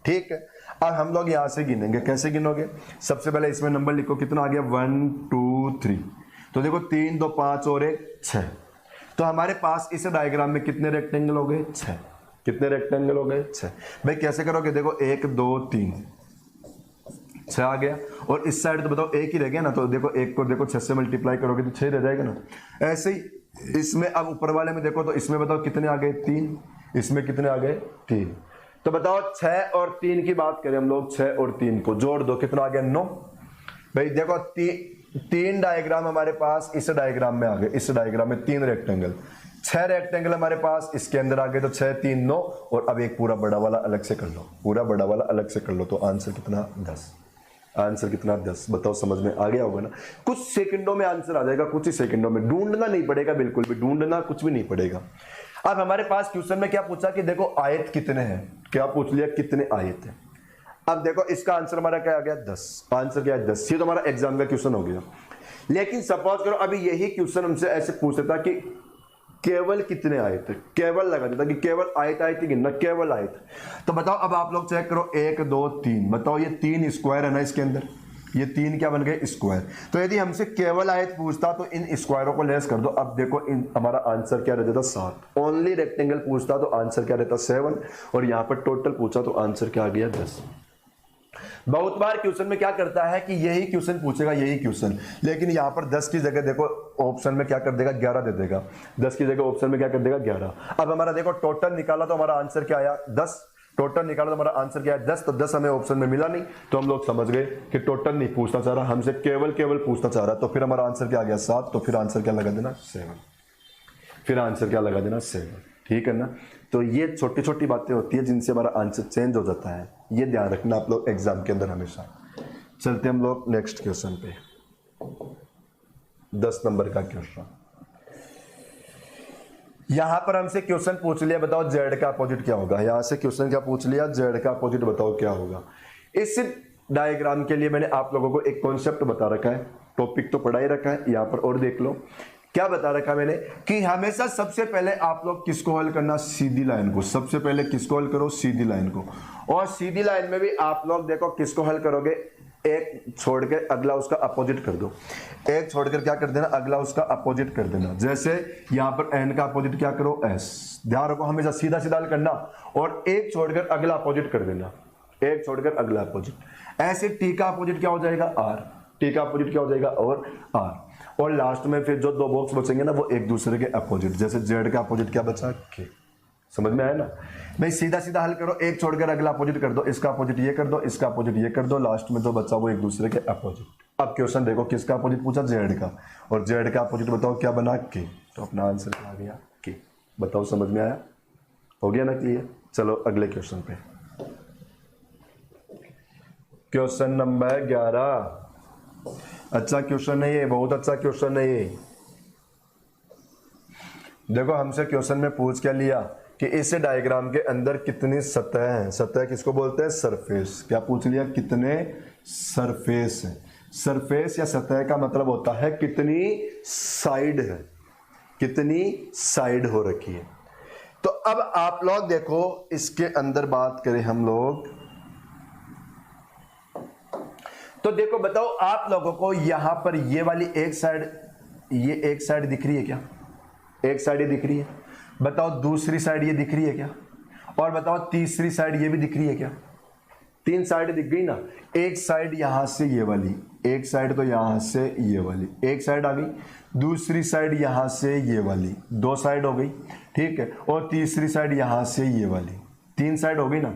ठीक है। अब हम लोग यहां से गिनेंगे, कैसे गिनोगे, सबसे पहले इसमें नंबर लिखो, कितना आ गया 1 2 3, तो देखो 3 2 5 और 1 6, तो हमारे पास इस डायग्राम में कितने रेक्टेंगल हो गए 6, कितने रेक्टेंगल हो गए 6। भाई कैसे करोगे, देखो 1 2 3 6 आ गया, और इस साइड तो बताओ 1 ही रह गया ना, तो देखो 1 को देखो 6 से मल्टीप्लाई करोगे तो 6 रह जाएगा ना। ऐसे ही इसमें अब ऊपर वाले में देखो, तो इसमें बताओ कितने आ गए 3, इसमें कितने आ गए 3, तो बताओ 6 और 3 की बात करें हम लोग, 6 और 3 को जोड़ दो, कितना आ गया 9। भाई देखो 3 डायग्राम हमारे पास इस डायग्राम में आ गए, इस डायग्राम में 3 रेक्टेंगल, 6 रेक्टेंगल हमारे पास इसके अंदर आ गए, तो 6 3 9, और अब एक पूरा बड़ा वाला अलग से कर लो, पूरा बड़ा वाला अलग से कर लो, तो आंसर कितना 10, आंसर कितना 10। बताओ समझ में आ गया होगा ना, कुछ सेकंडों में आंसर आ जाएगा, कुछ ही सेकंडों में, ढूंढना नहीं पड़ेगा, बिल्कुल भी ढूंढना कुछ भी नहीं पड़ेगा। अब हमारे पास क्वेश्चन में क्या पूछा कि देखो आयत कितने हैं, क्या पूछ लिया, कितने आयत हैं। अब देखो इसका आंसर हमारा क्या आ गया 10, आंसर क्या है 10, ये तो हमारा एग्जाम का क्वेश्चन हो गया। लेकिन सपोज करो अभी यही क्वेश्चन हमसे ऐसे पूछ देता कि केवल कितने आयत, केवल लगा देता कि केवल आयत आयत ही गिनना, केवल आयत, तो बताओ अब आप लोग चेक करो 1 2 3, बताओ ये 3 स्क्वायर है ना, इसके अंदर ये 3 क्या बन गए स्क्वायर, तो यदि हमसे केवल आयत पूछता तो इन स्क्वायरों को लेस कर दो, अब देखो हमारा आंसर क्या रहता 7, ओनली रेक्टेंगल पूछता तो आंसर क्या रहता 7, और यहाँ पर टोटल पूछा तो आंसर क्या आ गया 10। बहुत बार क्वेश्चन में क्या करता है कि यही क्वेश्चन पूछेगा, यही क्वेश्चन, लेकिन यहाँ पर 10 की जगह देखो ऑप्शन में क्या कर देगा 11 दे देगा, 10 की जगह ऑप्शन में क्या कर देगा 11। अब हमारा देखो टोटल निकाला तो हमारा आंसर क्या आया 10, टोटल निकाला तो हमारा आंसर क्या है 10, तो 10 हमें ऑप्शन में मिला नहीं, तो हम लोग समझ गए कि टोटल नहीं पूछना चाह रहा, हमसे केवल केवल पूछना चाह रहा, तो फिर हमारा आंसर क्या आ गया 7, तो फिर आंसर क्या लगा देना 7, फिर आंसर क्या लगा देना 7, ठीक है ना। तो ये छोटी छोटी बातें होती है जिनसे हमारा आंसर चेंज हो जाता है, ये ध्यान रखना आप लोग एग्जाम के अंदर हमेशा। चलते हम लोग नेक्स्ट क्वेश्चन पे, 10 नंबर का क्वेश्चन। यहां पर हमसे क्वेश्चन पूछ लिया, बताओ जेड का अपोजिट क्या होगा, यहां से क्वेश्चन क्या पूछ लिया, जेड का अपोजिट बताओ क्या होगा। इस डायग्राम के लिए मैंने आप लोगों को एक कॉन्सेप्ट बता रखा है, टॉपिक तो पढ़ा ही रखा है, यहां पर और देख लो क्या बता रखा मैंने कि हमेशा सबसे पहले आप लोग किसको हल करना, सीधी लाइन को, सबसे पहले किसको हल करो, सीधी लाइन को, और सीधी लाइन में भी आप लोग देखो किसको हल करोगे, एक छोड़ के अगला उसका अपोजिट कर दो, एक छोड़कर क्या कर देना, अगला उसका अपोजिट कर देना। जैसे यहां पर एन का अपोजिट क्या करो एस, ध्यान रखो हमेशा सीधा सीधा हल करना, और एक छोड़कर अगला अपोजिट कर देना, एक छोड़कर अगला अपोजिट। ऐसे टी का अपोजिट क्या हो जाएगा आर, टी का अपोजिट क्या हो जाएगा और आर, और लास्ट में फिर जो 2 बॉक्स बचेंगे ना वो एक दूसरे के अपोजिट, जैसे जेड का अपोजिट क्या बचा के, समझ में आया ना। भाई सीधा सीधा हल करो, एक छोड़कर अगला अपोजिट कर दो, इसका अपोजिट ये कर दो, इसका अपोजिट ये कर दो, लास्ट में जो बचा वो एक दूसरे के अपोजिट। अब क्वेश्चन देखो किसका अपोजिट पूछा, जेड का, और जेड का अपोजिट बताओ क्या बना के, तो अपना आंसर क्या आ गया के। बताओ समझ में आया, हो गया ना क्लियर। चलो अगले क्वेश्चन पे, क्वेश्चन नंबर 11। अच्छा क्वेश्चन है ये, बहुत अच्छा क्वेश्चन है ये। देखो हमसे क्वेश्चन में पूछ क्या लिया कि इस डायग्राम के अंदर कितनी सतह हैं, सतह किसको बोलते हैं सरफेस, क्या पूछ लिया कितने सरफेस है। सरफेस या सतह का मतलब होता है कितनी साइड है, कितनी साइड हो रखी है। तो अब आप लोग देखो इसके अंदर बात करें हम लोग, तो देखो बताओ आप लोगों को यहां पर ये वाली एक साइड, ये एक साइड दिख रही है क्या, एक साइड ये दिख रही है, बताओ दूसरी साइड ये दिख रही है क्या, और बताओ तीसरी साइड ये भी दिख रही है क्या। 3 साइड दिख गई ना, एक साइड यहां से ये वाली, एक साइड तो यहां से ये वाली, एक साइड आ गई, दूसरी साइड यहां से ये वाली, 2 साइड हो गई, ठीक है, और तीसरी साइड यहां से ये वाली, 3 साइड हो गई ना।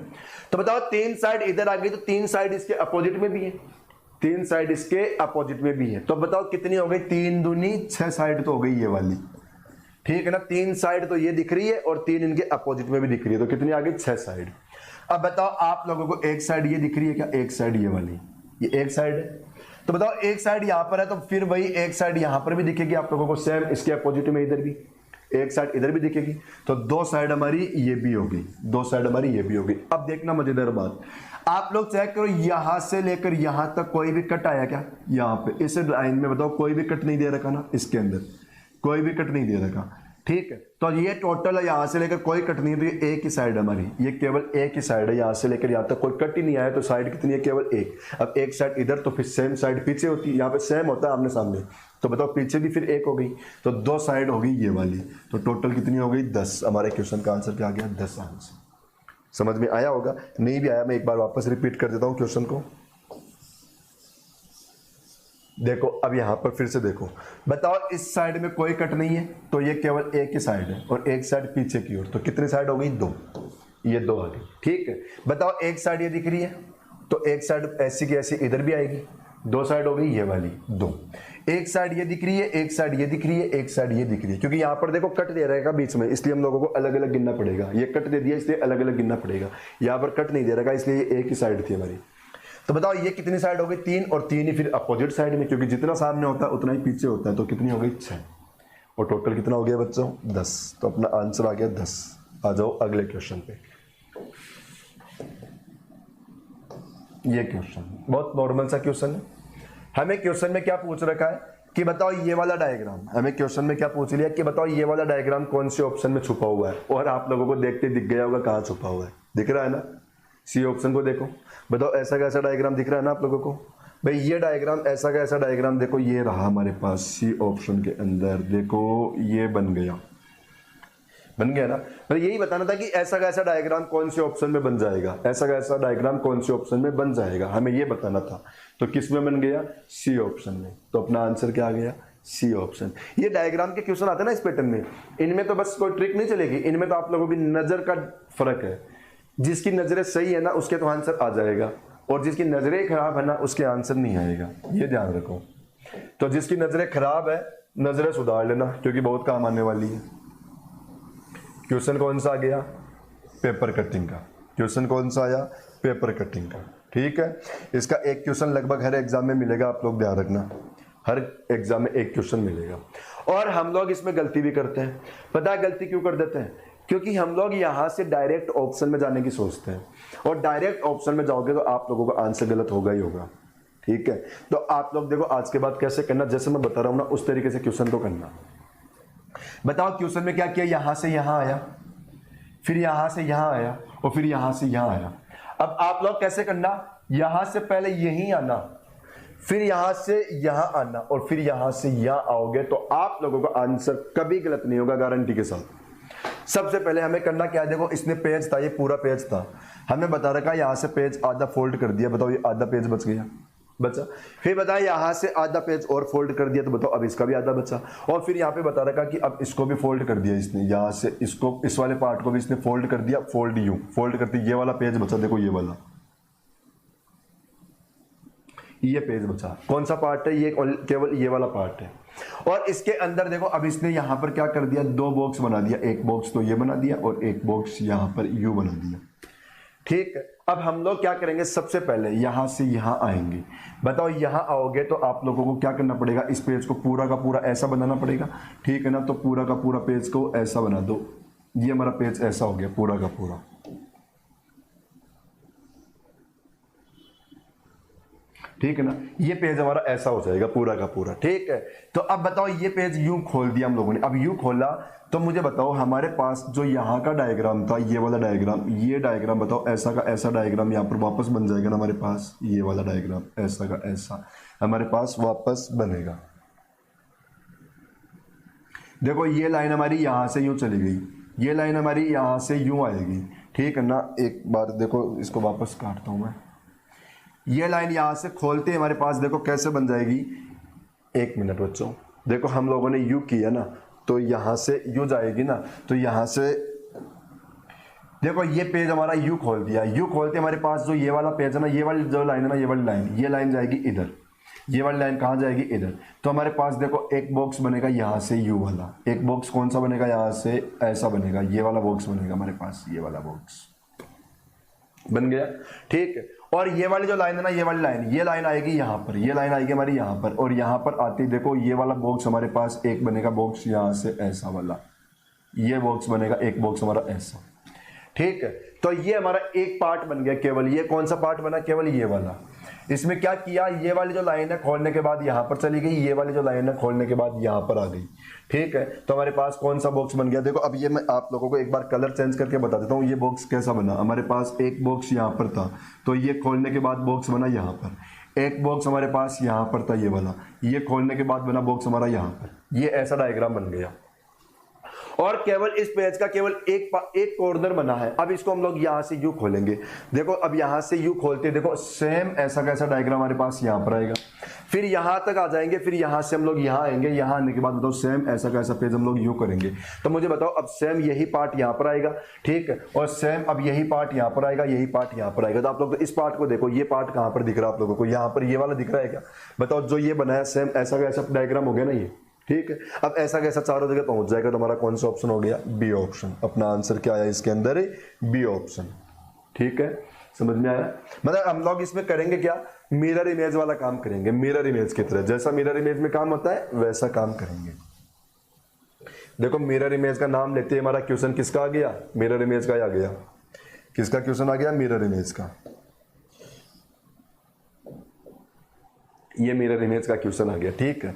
तो बताओ 3 साइड इधर आ गई, तो 3 साइड इसके अपोजिट में भी है, 3 साइड इसके अपोजिट में भी है, तो बताओ कितनी हो गई, 3 दूनी 6 साइड तो हो गई ये वाली, ठीक है ना। 3 साइड तो ये दिख रही है और 3 इनके अपोजिट में भी दिख रही है, तो कितनी आ गई 6 साइड। अब बताओ आप लोगों को एक साइड ये दिख रही है क्या, एक साइड ये वाली, ये एक साइड है, तो बताओ एक साइड यहां पर है तो फिर वही एक साइड यहां पर भी दिखेगी आप लोगों को, सेम इसके अपोजिट में इधर भी एक साइड इधर भी दिखेगी, तो 2 साइड हमारी ये भी होगी, 2 साइड हमारी ये भी होगी। अब देखना मजेदार बात, आप लोग चेक करो यहां से लेकर यहां तक कोई भी कट आया क्या, यहां पे इस लाइन में बताओ कोई भी कट नहीं दे रखा ना, इसके अंदर कोई भी कट नहीं दे रखा, ठीक है, तो ये टोटल है, यहां से लेकर कोई कट नहीं है, तो ये एक ही साइड है हमारी, ये केवल एक ही साइड है, यहां से लेकर यहां तक कोई कट ही नहीं आया, तो साइड कितनी है, केवल एक। अब एक साइड इधर, तो फिर सेम साइड पीछे होती है, यहाँ पे सेम होता है आमने सामने, तो बताओ पीछे भी फिर एक हो गई, तो 2 साइड हो गई ये वाली, तो टोटल कितनी हो गई 10। हमारे क्वेश्चन का आंसर क्या आ गया, 10 आंसर। समझ में आया होगा, नहीं भी आया मैं एक बार वापस रिपीट कर देता हूं क्वेश्चन को। देखो अब यहां पर फिर से देखो, बताओ इस साइड में कोई कट नहीं है, तो ये केवल एक ही साइड है, और एक साइड पीछे की ओर, तो कितनी साइड हो गई 2, ये 2 आ गई। ठीक है, बताओ एक साइड ये दिख रही है, तो एक साइड ऐसी की ऐसी इधर भी आएगी, 2 साइड हो गई ये वाली 2। एक साइड ये दिख रही है, एक साइड ये दिख रही है, एक साइड ये दिख रही है, क्योंकि यहां पर देखो कट दे रहेगा बीच में, इसलिए हम लोगों को अलग अलग गिनना पड़ेगा, ये कट दे दिया इसलिए अलग अलग गिनना पड़ेगा, यहां पर कट नहीं दे रहेगा इसलिए ये एक ही साइड थी हमारी। तो बताओ ये कितनी साइड हो गई 3, और 3 ही फिर अपोजिट साइड में, क्योंकि जितना सामने होता है उतना ही पीछे होता है, तो कितनी हो गई 6, और टोटल कितना हो गया बच्चों 10। तो अपना आंसर आ गया 10। आ जाओ अगले क्वेश्चन पे। ये क्वेश्चन बहुत नॉर्मल सा क्वेश्चन है। हमें क्वेश्चन में क्या पूछ रखा है कि बताओ ये वाला डायग्राम, हमें क्वेश्चन में क्या पूछ लिया कि बताओ ये वाला डायग्राम कौन से ऑप्शन में छुपा हुआ है, और आप लोगों को देखते दिख गया होगा कहाँ छुपा हुआ है, दिख रहा है ना, सी ऑप्शन को देखो, बताओ ऐसा कैसा डायग्राम दिख रहा है ना आप लोगों को, भाई ये डायग्राम ऐसा कैसा डायग्राम, देखो ये रहा हमारे पास सी ऑप्शन के अंदर, देखो ये बन गया ना, पर यही बताना था कि ऐसा कैसा डायग्राम कौन से ऑप्शन में बन जाएगा, ऐसा कैसा डायग्राम कौन से ऑप्शन में बन जाएगा, हमें ये बताना था। तो किस में बन गया, सी ऑप्शन में, तो अपना आंसर क्या आ गया, सी ऑप्शन। ये डायग्राम के क्वेश्चन आते हैं ना इस पैटर्न में, इनमें तो बस कोई ट्रिक नहीं चलेगी, इनमें तो आप लोगों की नजर का फर्क है, जिसकी नजरें सही है ना उसके तो आंसर आ जाएगा, और जिसकी नजरें खराब है ना उसके आंसर नहीं आएगा, ये ध्यान रखो। तो जिसकी नजरें खराब है नजरें सुधार लेना, क्योंकि बहुत काम आने वाली है। क्वेश्चन कौन सा आ गया, पेपर कटिंग का, क्वेश्चन कौन सा आया, पेपर कटिंग का। ठीक है, इसका एक क्वेश्चन लगभग हर एग्जाम में मिलेगा, आप लोग ध्यान रखना, हर एग्जाम में एक क्वेश्चन मिलेगा। और हम लोग इसमें गलती भी करते हैं, पता है गलती क्यों कर देते हैं, क्योंकि हम लोग यहां से डायरेक्ट ऑप्शन में जाने की सोचते हैं, और डायरेक्ट ऑप्शन में जाओगे तो आप लोगों का आंसर गलत होगा ही होगा। ठीक है, तो आप लोग देखो आज के बाद कैसे करना, जैसे मैं बता रहा हूं ना उस तरीके से क्वेश्चन को करना। बताओ क्वेश्चन में क्या किया, यहां से यहां आया, फिर यहां से यहां आया, और फिर यहां से यहां आया। अब आप लोग कैसे करना, यहां से पहले यहीं आना, फिर यहां से यहां आना, और फिर यहां से यहां आओगे, तो आप लोगों का आंसर कभी गलत नहीं होगा गारंटी के साथ। सबसे पहले हमें करना क्या है, देखो इसने पेज था, ये पूरा पेज था, हमें बता रखा यहां से पेज आधा फोल्ड कर दिया, बताओ ये आधा पेज बच गया, बचा। फिर बताया यहां से आधा पेज और फोल्ड कर दिया, तो बताओ अब इसका भी आधा बचा। और फिर यहाँ पे बता रखा कि अब इसको भी फोल्ड कर दिया इसने, यहां से इसको, इस वाले पार्ट को भी इसने फोल्ड कर दिया, फोल्ड यूं फोल्ड करते, ये वाला पेज बचा, देखो ये वाला, ये पेज बचा। कौन सा पार्ट है, ये केवल ये वाला पार्ट है। और इसके अंदर देखो अब इसने यहां पर क्या कर दिया, 2 बॉक्स बना दिया, एक बॉक्स तो ये बना दिया और एक बॉक्स यहां पर यू बना दिया। ठीक है, अब हम लोग क्या करेंगे, सबसे पहले यहां से यहां आएंगे। बताओ यहां आओगे तो आप लोगों को क्या करना पड़ेगा, इस पेज को पूरा का पूरा ऐसा बनाना पड़ेगा। ठीक है ना, तो पूरा का पूरा पेज को ऐसा बना दो, ये हमारा पेज ऐसा हो गया पूरा का पूरा। ठीक है ना, ये पेज हमारा ऐसा हो जाएगा पूरा का पूरा। ठीक है, तो अब बताओ ये पेज यूं खोल दिया हम लोगों ने, अब यूं खोला तो मुझे बताओ हमारे पास जो यहाँ का डायग्राम था, ये वाला डायग्राम, ये डायग्राम बताओ ऐसा का ऐसा डायग्राम यहाँ पर वापस बन जाएगा ना हमारे पास, ये वाला डायग्राम ऐसा का ऐसा हमारे पास वापस बनेगा। देखो ये लाइन हमारी यहाँ से यूं चली गई, ये लाइन हमारी यहाँ से यूं आएगी। ठीक है ना, एक बार देखो इसको वापस काटता हूं मैं, ये लाइन यहां से खोलते हमारे पास देखो कैसे बन जाएगी। एक मिनट बच्चों, देखो हम लोगों ने यू किया ना, तो यहां से यू जाएगी ना, तो यहां से देखो ये पेज हमारा यू खोल दिया, यू खोलते हमारे पास जो ये वाला पेज है ना, ये वाली जो लाइन है ना, ये वाली लाइन, ये लाइन जाएगी इधर, ये वाली लाइन कहां जाएगी इधर। तो हमारे पास देखो एक बॉक्स बनेगा यहां से यू वाला, एक बॉक्स कौन सा बनेगा, यहां से ऐसा बनेगा, ये वाला बॉक्स बनेगा हमारे पास, ये वाला बॉक्स बन गया। ठीक है, और ये वाली जो लाइन है ना, ये वाली लाइन, ये लाइन आएगी यहाँ पर, ये लाइन आएगी हमारी यहाँ पर, और यहाँ पर आती देखो ये वाला बॉक्स हमारे पास एक बनेगा बॉक्स यहाँ से ऐसा वाला, ये बॉक्स बनेगा एक बॉक्स हमारा ऐसा। ठीक है, तो ये हमारा एक पार्ट बन गया केवल। ये कौन सा पार्ट बना? केवल ये वाला। इसमें क्या किया, ये वाली जो लाइन है खोलने के बाद यहां पर चली गई, ये वाली जो लाइन है खोलने के बाद यहां पर आ गई। ठीक है, तो हमारे पास कौन सा बॉक्स बन गया? देखो अब ये मैं आप लोगों को एक बार कलर चेंज करके बता देता हूँ। ये बॉक्स कैसा बना, हमारे पास एक बॉक्स यहाँ पर था, तो ये खोलने के बाद बॉक्स बना यहाँ पर। एक बॉक्स हमारे पास यहाँ पर था, ये वाला, ये खोलने के बाद बना बॉक्स हमारा यहाँ पर। ये ऐसा डायग्राम बन गया और केवल इस पेज का केवल एक कॉर्नर बना है। अब इसको हम लोग यहां से यू खोलेंगे। देखो अब यहां से यू खोलते, देखो सेम ऐसा कैसा डायग्राम हमारे पास यहां पर आएगा। फिर यहां तक आ जाएंगे, फिर यहां से हम लोग यहां आएंगे। यहां आने के बाद बताओ सेम ऐसा कैसा पेज हम लोग यू करेंगे। तो मुझे बताओ अब सेम यही पार्ट यहां पर आएगा, ठीक है, और सेम अब यही पार्ट यहां पर आएगा, यही पार्ट यहां पर आएगा। तो आप लोग तो इस पार्ट को देखो, ये पार्ट कहां पर दिख रहा है आप लोगों को? यहां पर ये वाला दिख रहा है क्या? बताओ जो ये बनाया सेम ऐसा कैसा डायग्राम हो गया ना ये, ठीक है। अब ऐसा कैसा चारों जगह पहुंच जाएगा तो हमारा कौन सा ऑप्शन हो गया? B option. अपना आंसर क्या आया इसके अंदर? B option. ठीक है, समझ में आया? मतलब हम लोग इसमें करेंगे क्या? मिरर इमेज वाला काम करेंगे, मिरर इमेज की तरह। जैसा मिरर इमेज में काम होता है वैसा काम करेंगे। देखो मिरर इमेज का नाम लेते ही हमारा क्वेश्चन किसका आ गया? मिरर इमेज का ही आ गया। किसका क्वेश्चन आ गया? मिरर इमेज का। ये मिरर इमेज का क्वेश्चन आ गया। ठीक है,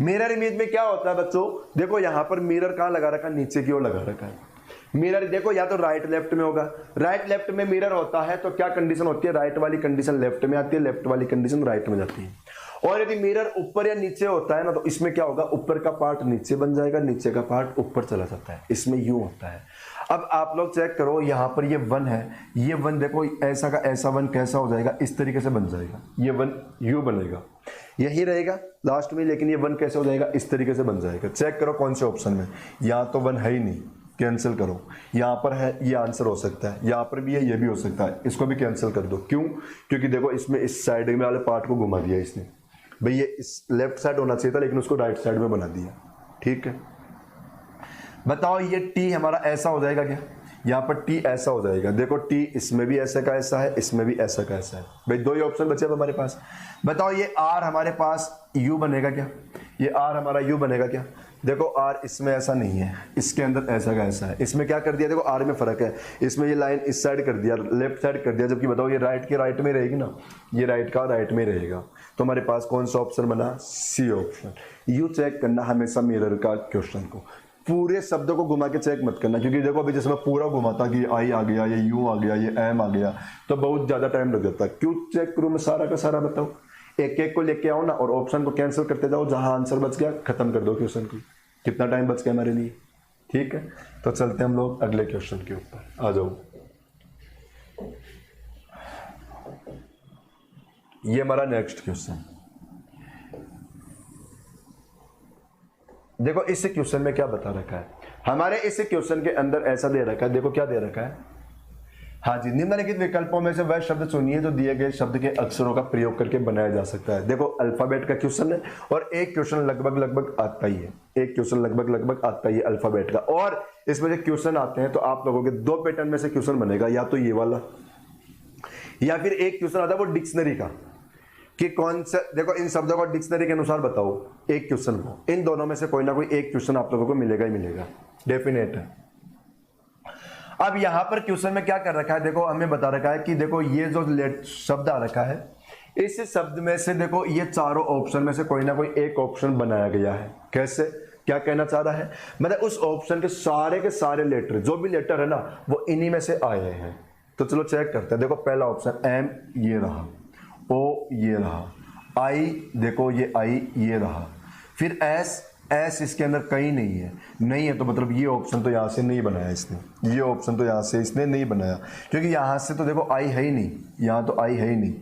मिरर इमेज में क्या होता है बच्चों? देखो यहां पर मिरर कहां लगा रखा है? नीचे की ओर लगा रखा है मिरर। देखो या तो राइट लेफ्ट में होगा। राइट लेफ्ट में मिरर होता है तो क्या कंडीशन होती है? राइट वाली कंडीशन लेफ्ट में आती है, लेफ्ट वाली कंडीशन राइट में जाती है। और यदि मिरर ऊपर या नीचे होता है ना, तो इसमें क्या होगा? ऊपर का पार्ट नीचे बन जाएगा, नीचे का पार्ट ऊपर चला जाता है। इसमें यू होता है। अब आप लोग चेक करो, यहां पर ये वन है, ये वन देखो ऐसा का ऐसा वन कैसा हो जाएगा? इस तरीके से बन जाएगा। ये वन यू बनेगा, यही रहेगा लास्ट में, लेकिन ये वन कैसे हो जाएगा? इस तरीके से बन जाएगा। चेक करो कौन से ऑप्शन में। यहां तो वन है ही नहीं, कैंसिल करो। यहां पर है, ये आंसर हो सकता है। यहां पर भी है, ये भी हो सकता है। इसको भी कैंसिल कर दो। क्यों? क्योंकि देखो इसमें इस साइड में वाले पार्ट को घुमा दिया इसने। भाई ये इस लेफ्ट साइड होना चाहिए था, लेकिन उसको राइट साइड में बना दिया। ठीक है, बताओ ये टी हमारा ऐसा हो जाएगा क्या? यहाँ पर टी ऐसा हो जाएगा। देखो टी इसमें भी ऐसा का ऐसा है, इसमें भी ऐसा का ऐसा है। भाई दो ही ऑप्शन बचे अब हमारे पास। बताओ ये आर हमारे पास यू बनेगा क्या? ये आर हमारा यू बनेगा क्या? देखो आर इसमें ऐसा नहीं है, इसके अंदर ऐसा का ऐसा है। इसमें क्या कर दिया? देखो आर में फर्क है। इसमें ये लाइन इस साइड कर दिया, लेफ्ट साइड कर दिया, जबकि बताओ ये राइट के राइट में रहेगी ना, ये राइट का राइट में रहेगा। तो हमारे पास कौन सा ऑप्शन बना? C option. यू चेक करना हमेशा मिरर का क्वेश्चन को, पूरे शब्दों को घुमा के चेक मत करना। क्योंकि देखो अभी जैसे मैं पूरा घुमाता कि आई आ गया, ये यू आ गया, ये एम आ गया, तो बहुत ज्यादा टाइम लग जाता। क्यों चेक करूं मैं सारा का सारा? बताओ, एक एक को लेके आओ ना और ऑप्शन को कैंसिल करते जाओ। जहां आंसर बच गया खत्म कर दो क्वेश्चन को। कितना टाइम बच गया हमारे लिए? ठीक है, तो चलते हम लोग अगले क्वेश्चन के ऊपर। आ जाओ, ये हमारा नेक्स्ट क्वेश्चन। देखो इस क्वेश्चन में क्या बता रखा है हमारे? इस क्वेश्चन के अंदर ऐसा दे रखा है, देखो क्या दे रखा है। हाँ जी, निम्नलिखित विकल्पों में से वह शब्द चुनिए जो दिए गए शब्द के अक्षरों का प्रयोग करके बनाया जा सकता है। देखो अल्फाबेट का क्वेश्चन है और एक क्वेश्चन लगभग आता ही है। एक क्वेश्चन लगभग आता ही है अल्फाबेट का। और इसमें जो क्वेश्चन आते हैं तो आप लोगों के दो पैटर्न में से क्वेश्चन बनेगा, या तो ये वाला, या फिर एक क्वेश्चन आता है वो डिक्शनरी का, कि कौन सा। देखो इन शब्दों को डिक्शनरी के अनुसार बताओ एक क्वेश्चन को। इन दोनों में से कोई ना कोई एक क्वेश्चन आप लोगों को मिलेगा ही मिलेगा, डेफिनेट है। अब यहां पर क्वेश्चन में क्या कर रखा है? देखो हमें बता रखा है कि देखो ये जो शब्द आ रखा है, इस शब्द में से देखो ये चारों ऑप्शन में से कोई ना कोई एक ऑप्शन बनाया गया है। कैसे? क्या कहना चाह रहा है? मतलब उस ऑप्शन के सारे लेटर, जो भी लेटर है ना, वो इन्हीं में से आए हैं। तो चलो चेक करते हैं। देखो पहला ऑप्शन एम, ये रहा। ओ, ये रहा। आई, देखो ये आई, ये रहा। फिर एस, एस इसके अंदर कहीं नहीं है तो मतलब ये ऑप्शन तो यहाँ से नहीं बनाया इसने। ये ऑप्शन तो यहाँ से इसने नहीं बनाया, क्योंकि यहाँ से तो देखो आई है ही नहीं, यहाँ तो आई है ही नहीं,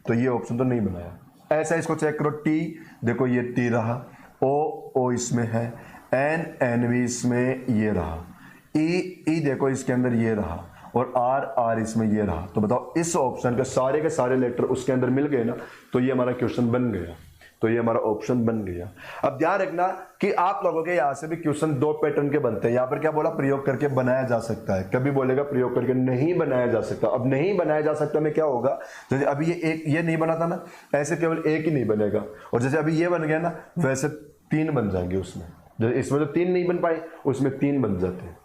तो ये ऑप्शन तो नहीं बनाया। ऐसा इसको चेक करो। टी, देखो ये टी रहा। ओ इसमें है। एन भी इसमें ये रहा। ई देखो इसके अंदर ये रहा। और आर इसमें ये रहा। तो बताओ इस ऑप्शन के सारे लेटर उसके अंदर मिल गए ना, तो ये हमारा क्वेश्चन बन गया। तो ये हमारा ऑप्शन बन गया। अब ध्यान रखना कि आप लोगों के यहाँ से भी क्वेश्चन दो पैटर्न के बनते हैं। यहाँ पर क्या बोला? प्रयोग करके बनाया जा सकता है। कभी बोलेगा प्रयोग करके नहीं बनाया जा सकता। अब नहीं बनाया जा सकता में क्या होगा? जैसे अभी ये नहीं बना था ना, ऐसे केवल एक ही नहीं बनेगा। और जैसे अभी ये बन गया ना, वैसे 3 बन जाएंगे उसमें। जैसे इसमें तो 3 नहीं बन पाए, उसमें 3 बन जाते हैं।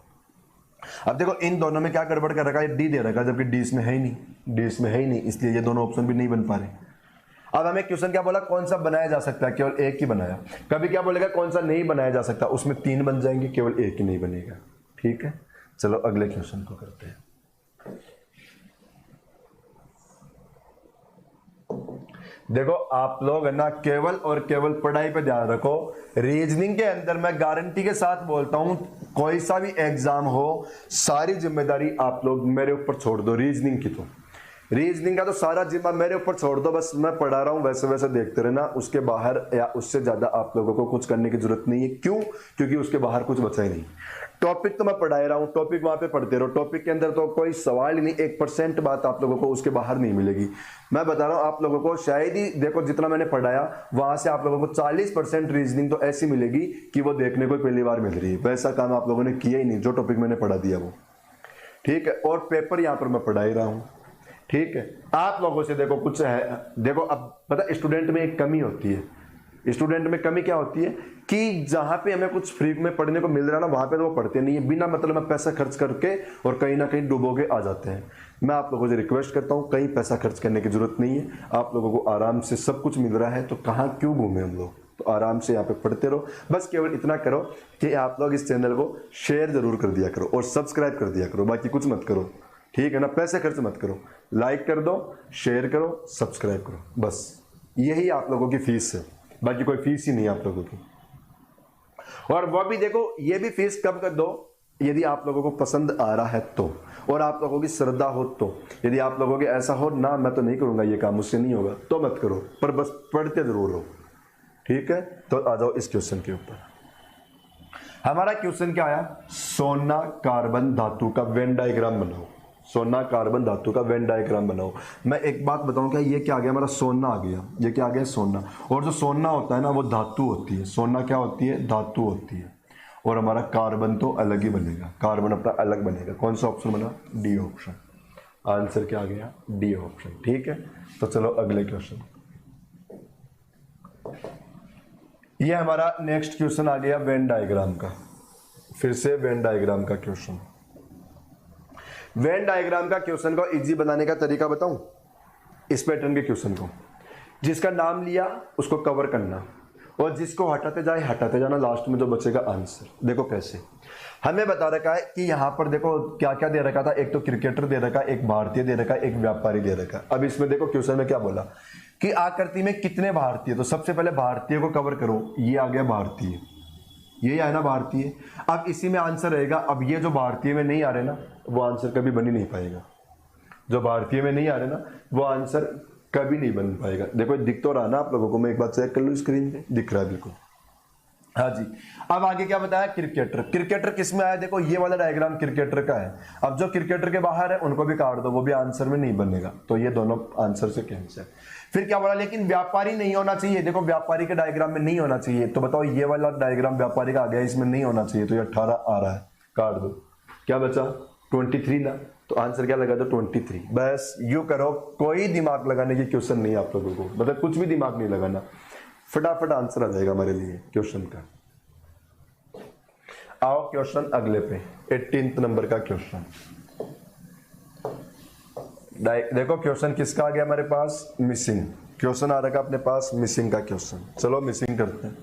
अब देखो इन दोनों में क्या गड़बड़ कर रखा है, डी दे रखा है जबकि डी इसमें है ही नहीं, डी इसमें है ही नहीं, इसलिए ये दोनों ऑप्शन भी नहीं बन पा रहे। अब हमें क्वेश्चन क्या बोला, कौन सा बनाया जा सकता है, केवल एक ही बनाया। कभी क्या बोलेगा कौन सा नहीं बनाया जा सकता, उसमें 3 बन जाएंगे, केवल एक ही नहीं बनेगा। ठीक है, चलो अगले क्वेश्चन को करते हैं। देखो आप लोग है ना केवल और केवल पढ़ाई पे ध्यान रखो। रीजनिंग के अंदर मैं गारंटी के साथ बोलता हूं, कोई सा भी एग्जाम हो, सारी जिम्मेदारी आप लोग मेरे ऊपर छोड़ दो। रीजनिंग की तो, रीजनिंग का तो सारा जिम्मा मेरे ऊपर छोड़ दो, बस मैं पढ़ा रहा हूं वैसे वैसे देखते रहना। उसके बाहर या उससे ज्यादा आप लोगों को कुछ करने की जरूरत नहीं है। क्यों? क्योंकि उसके बाहर कुछ बचा ही नहीं। टॉपिक तो मैं पढ़ा रहा हूं, टॉपिक वहां पे पढ़ते रहो, टॉपिक के अंदर तो कोई सवाल ही नहीं, 1% बात आप लोगों को उसके बाहर नहीं मिलेगी। मैं बता रहा हूं आप लोगों को, शायद ही देखो जितना मैंने पढ़ाया वहां से आप लोगों को 40% रीजनिंग तो ऐसी मिलेगी कि वो देखने को पहली बार मिल रही है। वैसा काम आप लोगों ने किया ही नहीं जो टॉपिक मैंने पढ़ा दिया वो। ठीक है, और पेपर यहां पर मैं पढ़ा ही रहा हूं। ठीक है, आप लोगों से देखो कुछ है, देखो अब पता स्टूडेंट में एक कमी होती है। स्टूडेंट में कमी क्या होती है कि जहां पे हमें कुछ फ्री में पढ़ने को मिल रहा है ना, वहां पे तो वो पढ़ते नहीं है, बिना मतलब में पैसा खर्च करके और कहीं ना कहीं डूबोगे आ जाते हैं। मैं आप लोगों से रिक्वेस्ट करता हूं, कहीं पैसा खर्च करने की जरूरत नहीं है। आप लोगों को आराम से सब कुछ मिल रहा है, तो कहाँ क्यों घूमे हम लोग। तो आराम से यहाँ पे पढ़ते रहो। बस केवल इतना करो कि आप लोग इस चैनल को शेयर जरूर कर दिया करो और सब्सक्राइब कर दिया करो, बाकी कुछ मत करो। ठीक है ना, पैसे खर्च मत करो, लाइक कर दो, शेयर करो, सब्सक्राइब करो, बस यही आप लोगों की फीस है, बाकी कोई फीस ही नहीं आप लोगों की। और वो भी देखो, ये भी फीस कब कर दो, यदि आप लोगों को पसंद आ रहा है तो, और आप लोगों की श्रद्धा हो तो। यदि आप लोगों के ऐसा हो ना मैं तो नहीं करूंगा ये काम, मुझसे नहीं होगा, तो मत करो, पर बस पढ़ते जरूर हो। ठीक है, तो आ जाओ इस क्वेश्चन के ऊपर। हमारा क्वेश्चन क्या आया, सोना कार्बन धातु का वेन डायग्राम बनाओ। सोना कार्बन धातु का वेन डायग्राम बनाओ। मैं एक बात बताऊं क्या, ये क्या आ गया, हमारा सोना आ गया, ये क्या आ गया, सोना। और जो सोना होता है ना वो धातु होती है, सोना क्या होती है, धातु होती है। और हमारा कार्बन तो अलग ही बनेगा, कार्बन अपना अलग बनेगा। कौन सा ऑप्शन बना, डी ऑप्शन। आंसर क्या आ गया, डी ऑप्शन। ठीक है, तो चलो अगले क्वेश्चन। ये हमारा नेक्स्ट क्वेश्चन आ गया वेन डायग्राम का। फिर से वेन डायग्राम का क्वेश्चन। वेन डायग्राम का क्वेश्चन को इजी बनाने का तरीका बताऊं, इस पैटर्न के क्वेश्चन को, जिसका नाम लिया उसको कवर करना और जिसको हटाते जाना, लास्ट में जो बचेगा आंसर। देखो कैसे, हमें बता रखा है कि यहां पर देखो क्या क्या दे रखा था, एक तो क्रिकेटर दे रखा, एक भारतीय दे रखा, एक व्यापारी दे रखा। अब इसमें देखो क्वेश्चन में क्या बोला कि आकृति में कितने भारतीय, तो सबसे पहले भारतीय को कवर करो। ये आ गया भारतीय, ये है ना भारतीय। अब इसी में आंसर रहेगा। अब ये जो भारतीय में नहीं आ रहे ना, वो आंसर कभी बन ही नहीं पाएगा। जो भारतीय में नहीं आ रहे ना, वो आंसर कभी नहीं बन पाएगा। देखो दिख तो रहा ना आप लोगों को, मैं एक बार चेक कर लूं स्क्रीन पे, दिख रहा है बिल्कुल। हाँ जी, अब आगे क्या बताया, क्रिकेटर। क्रिकेटर किस में आया, देखो ये वाला डायग्राम क्रिकेटर का है। अब जो क्रिकेटर के बाहर है उनको भी काट दो, वो भी आंसर में नहीं बनेगा, तो ये दोनों आंसर से कैंसिल। फिर क्या बोला, लेकिन व्यापारी नहीं होना चाहिए। देखो व्यापारी के डायग्राम में नहीं होना चाहिए, तो बताओ ये वाला डायग्राम व्यापारी का आ गया, इसमें नहीं होना चाहिए, तो ये 18 आ रहा है, काट दो। क्या बचा, 23 ना, तो आंसर क्या लगा दो 23। बस यू करो, कोई दिमाग लगाने की क्वेश्चन नहीं आप लोगों को, मतलब कुछ भी दिमाग नहीं लगाना, फटाफट आंसर आ जाएगा हमारे लिए क्वेश्चन का। आओ क्वेश्चन अगले पे, 18 नंबर का क्वेश्चन। देखो क्वेश्चन किसका आ गया हमारे पास, मिसिंग क्वेश्चन आ रखा अपने पास, मिसिंग का क्वेश्चन। चलो मिसिंग करते हैं।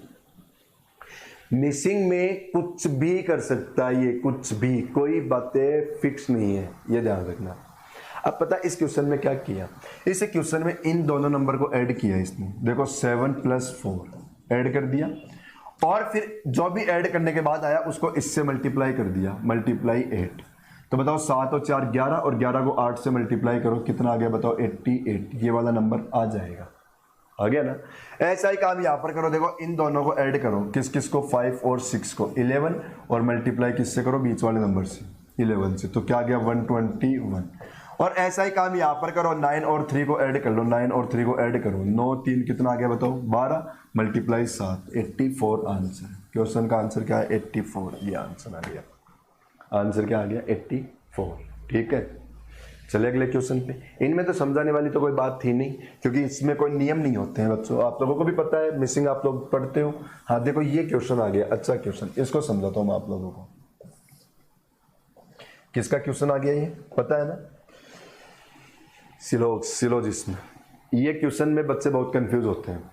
मिसिंग में कुछ भी कर सकता है ये, कुछ भी, कोई बातें फिक्स नहीं है, ये ध्यान रखना। अब पता इस क्वेश्चन में क्या किया, इस क्वेश्चन में इन दोनों नंबर को ऐड किया इसने। देखो 7 + 4 ऐड कर दिया, और फिर जो भी ऐड करने के बाद आया उसको इससे मल्टीप्लाई कर दिया, मल्टीप्लाई 8। तो बताओ 7 और 4 11, और 11 को 8 से मल्टीप्लाई करो, कितना आ गया बताओ, 88। ये वाला नंबर आ जाएगा, आ गया ना। ऐसा ही काम यहाँ पर करो, देखो इन दोनों को ऐड करो, किस किस को, 5 और 6 को, 11, और मल्टीप्लाई किससे करो, बीच वाले नंबर से, 11 से, तो क्या आ गया 121। और ऐसा ही काम यहाँ पर करो, 9 और 3 को ऐड कर लो, 9 और 3 को ऐड करो, 9 3 कितना आ गया बताओ, 12, मल्टीप्लाई 7, 84 आंसर। क्वेश्चन का आंसर क्या है, 84, ये आंसर आ गया। आंसर क्या आ गया, 84। ठीक है, चले अगले क्वेश्चन पे। इनमें तो समझाने वाली तो कोई बात थी नहीं, क्योंकि इसमें कोई नियम नहीं होते हैं बच्चों, आप लोगों को भी पता है, मिसिंग आप लोग पढ़ते हो। हाँ देखो ये क्वेश्चन आ गया, अच्छा क्वेश्चन, इसको समझाता हूँ मैं आप लोगों को। किसका क्वेश्चन आ गया ये पता है ना, सिलोजिस्म। ये क्वेश्चन में बच्चे बहुत कंफ्यूज होते हैं।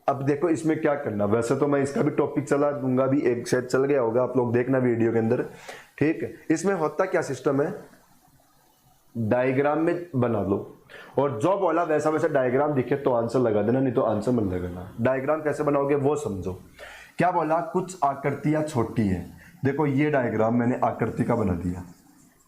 अब देखो इसमें क्या करना, वैसे तो मैं इसका भी टॉपिक चला दूंगा, भी एक शायद चल गया होगा, आप लोग देखना वीडियो के अंदर, ठीक है। इसमें होता क्या सिस्टम है, डायग्राम में बना लो और जो बोला वैसा वैसा डायग्राम दिखे तो आंसर लगा देना, नहीं तो आंसर मत लगाना। डायग्राम कैसे बनाओगे वो समझो। क्या बोला, कुछ आकृतियां छोटी है। देखो ये डायग्राम मैंने आकृति का बना दिया,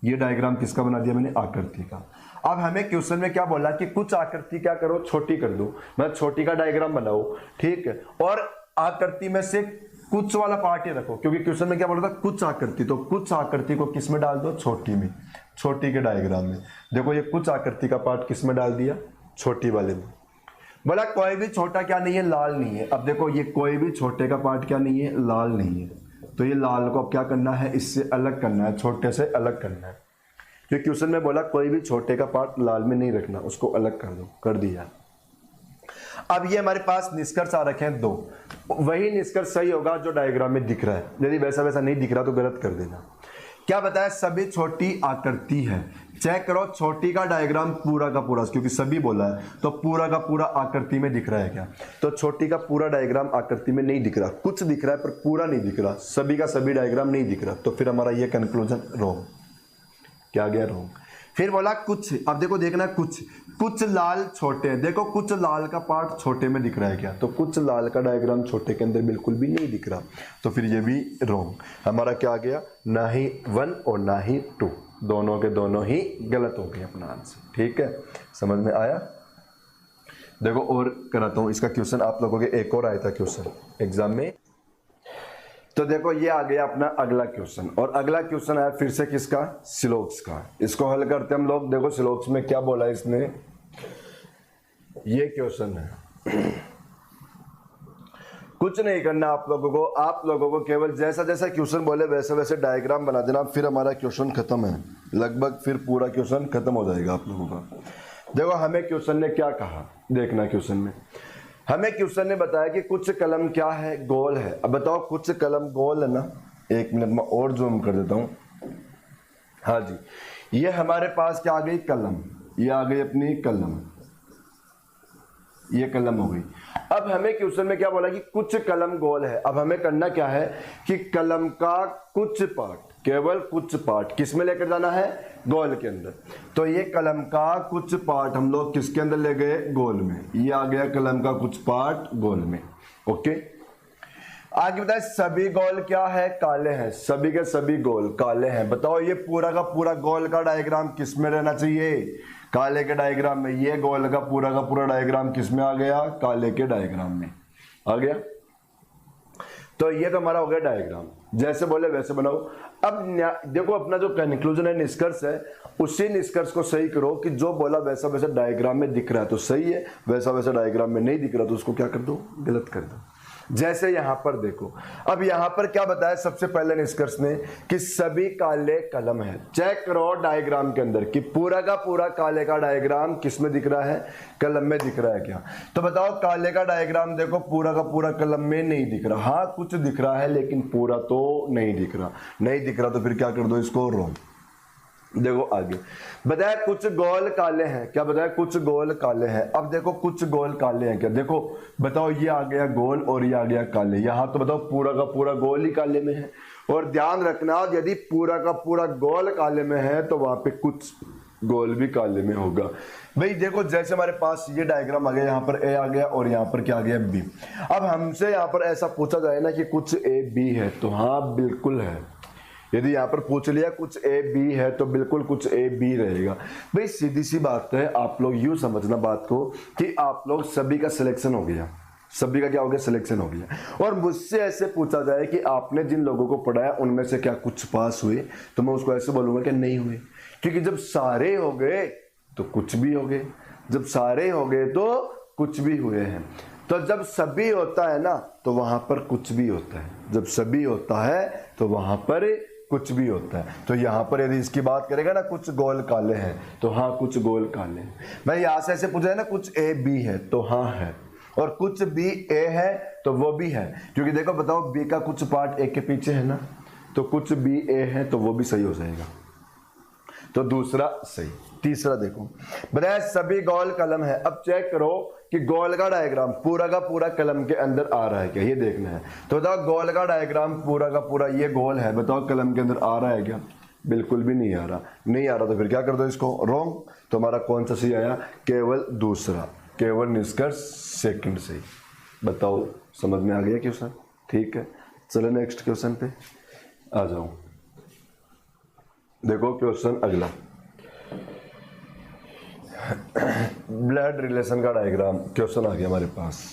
ये डायग्राम किसका बना दिया मैंने, आकृति का। अब हमें क्वेश्चन में क्या बोला कि कुछ आकृति क्या करो, छोटी कर दो, मतलब छोटी का डायग्राम बनाओ, ठीक है। और आकृति में से कुछ वाला पार्ट ही रखो, क्योंकि क्वेश्चन में क्या बोला था, कुछ आकृति, तो कुछ आकृति को किस में डाल दो, छोटी में, छोटी के डायग्राम में। देखो ये कुछ आकृति का पार्ट किस में डाल दिया, छोटी वाले में। बोला कोई भी छोटा क्या नहीं है, लाल नहीं है। अब देखो ये कोई भी छोटे का पार्ट क्या नहीं है, लाल नहीं है। तो ये लाल को अब क्या करना है, इससे अलग करना है, छोटे से अलग करना है। जो क्वेश्चन में बोला कोई भी छोटे का पार्ट लाल में नहीं रखना, उसको अलग कर दो, कर दिया। अब ये हमारे पास निष्कर्ष आ रखे हैं 2, वही निष्कर्ष सही होगा जो डायग्राम में दिख रहा है, यदि वैसा वैसा नहीं दिख रहा तो गलत कर देना। क्या बताया, सभी छोटी आकृति है। चेक करो छोटी का डायग्राम पूरा का पूरा, क्योंकि सभी बोला है तो पूरा का पूरा आकृति में दिख रहा है क्या, तो छोटी का पूरा डायग्राम आकृति में नहीं दिख रहा, कुछ दिख रहा है पर पूरा नहीं दिख रहा, सभी का सभी डायग्राम नहीं दिख रहा, तो फिर हमारा ये कंक्लूजन रॉन्ग। क्या गया, रॉन्ग। फिर बोला कुछ, अब देखो देखना, कुछ लाल छोटे हैं। देखो कुछ लाल का पार्ट छोटे में दिख रहा है क्या, तो कुछ लाल का डायग्राम छोटे के अंदर बिल्कुल भी नहीं दिख रहा, तो फिर ये भी रॉन्ग। हमारा क्या आ गया, ना ही 1 और ना ही 2, दोनों के दोनों ही गलत हो गए अपना आंसर, ठीक है। समझ में आया। देखो और कराता हूं इसका क्वेश्चन, आप लोगों के एक और आया था क्वेश्चन एग्जाम में। तो देखो ये आ गया अपना अगला क्वेश्चन, और अगला क्वेश्चन है फिर से किसका, सिलोक्स का। इसको हल करते हम लोग। देखो सिलोक्स में क्या बोला इसने, ये क्वेश्चन है। कुछ नहीं करना आप लोगों को केवल जैसा जैसा क्वेश्चन बोले वैसे वैसे डायग्राम बना देना, फिर हमारा क्वेश्चन खत्म है लगभग, फिर पूरा क्वेश्चन खत्म हो जाएगा आप लोगों का। देखो हमें क्वेश्चन ने क्या कहा, देखना क्वेश्चन में हमें क्वेश्चन ने बताया कि कुछ कलम क्या है, गोल है। अब बताओ कुछ कलम गोल है ना, 1 मिनट में और जूम कर देता हूं। हाँ जी, ये हमारे पास क्या आ गई, कलम, ये आ गई अपनी कलम, ये कलम हो गई। अब हमें क्वेश्चन में क्या बोला कि कुछ कलम गोल है। अब हमें करना क्या है कि कलम का कुछ पार्ट, केवल कुछ पार्ट किस में लेकर जाना है, गोल के अंदर। तो ये कलम का कुछ पार्ट हम लोग किसके अंदर ले गए, गोल में। ये आ गया कलम का कुछ पार्ट गोल में, ओके। आगे बताए सभी गोल क्या है, काले हैं। सभी के सभी गोल काले हैं। बताओ ये पूरा का पूरा गोल का डायग्राम किस में रहना चाहिए, काले के डायग्राम में। ये गोल का पूरा डायग्राम किस में आ गया, काले के डायग्राम में आ गया। तो ये तो हमारा हो गया डायग्राम, जैसे बोले वैसे बनाओ। अब देखो अपना जो कंक्लूजन है, निष्कर्ष है, उसी निष्कर्ष को सही करो कि जो बोला वैसा वैसा डायग्राम में दिख रहा है तो सही है, वैसा वैसा डायग्राम में नहीं दिख रहा तो उसको क्या कर दो, गलत कर दो। जैसे यहां पर देखो, अब यहां पर क्या बताया सबसे पहले निष्कर्ष ने कि सभी काले कलम है। चेक करो डायग्राम के अंदर कि पूरा का पूरा काले का डायग्राम किस में दिख रहा है, कलम में दिख रहा है क्या। तो बताओ काले का डायग्राम देखो पूरा का पूरा कलम में नहीं दिख रहा, हाँ कुछ दिख रहा है लेकिन पूरा तो नहीं दिख रहा। नहीं दिख रहा तो फिर क्या कर दो, इसको रॉन्ग। देखो आगे बताया कुछ गोल काले हैं। क्या बताया, कुछ गोल काले हैं। अब देखो कुछ गोल काले हैं क्या, देखो बताओ ये आ गया गोल और ये आ गया काले। यहां तो बताओ पूरा का पूरा गोल ही काले में है। और ध्यान रखना यदि पूरा का पूरा गोल काले में है तो वहां पे कुछ गोल भी काले में होगा। भाई देखो जैसे हमारे पास ये डायग्राम आ गया, यहाँ पर ए आ गया और यहाँ पर क्या आ गया, बी। अब हमसे यहाँ पर ऐसा पूछा जाए ना कि कुछ ए बी है, तो हाँ बिल्कुल है। यदि यहाँ पर पूछ लिया कुछ ए बी है तो बिल्कुल कुछ ए बी रहेगा। भाई सीधी सी बात है, आप लोग यूं समझना बात को कि आप लोग सभी का सिलेक्शन हो गया, सभी का क्या हो गया, सिलेक्शन हो गया। और मुझसे ऐसे पूछा जाए कि आपने जिन लोगों को पढ़ाया उनमें से क्या कुछ पास हुए, तो मैं उसको ऐसे बोलूंगा कि नहीं हुए, क्योंकि जब सारे हो गए तो कुछ भी हो गए, जब सारे हो गए तो कुछ भी हुए हैं। तो जब सभी होता है ना तो वहां पर कुछ भी होता है, जब सभी होता है तो वहां पर कुछ भी होता है। तो यहाँ पर यदि इसकी बात करेगा ना कुछ गोल काले हैं, तो हाँ कुछ गोल काले हैं। भाई यहाँ से ऐसे पूछा है ना कुछ ए बी है, तो हाँ है। और कुछ बी ए है तो वो भी है, क्योंकि देखो बताओ बी का कुछ पार्ट ए के पीछे है ना, तो कुछ बी ए है तो वो भी सही हो जाएगा। तो दूसरा सही। तीसरा देखो बताया सभी गोल कलम है। अब चेक करो कि गोल का डायग्राम पूरा का पूरा कलम के अंदर आ रहा है क्या, ये देखना है। तो बताओ गोल का डायग्राम पूरा का पूरा ये गोल है, बताओ कलम के अंदर आ रहा है क्या? बिल्कुल भी नहीं आ रहा। नहीं आ रहा तो फिर क्या कर दो इसको रॉन्ग। तो हमारा कौन सा सही आया? केवल दूसरा, केवल निष्कर्ष सेकंड सही। बताओ समझ में आ गया क्वेश्चन? ठीक है, चलो नेक्स्ट क्वेश्चन पे आ जाओ। देखो क्वेश्चन अगला, ब्लड रिलेशन का डायग्राम क्वेश्चन आ गया हमारे पास।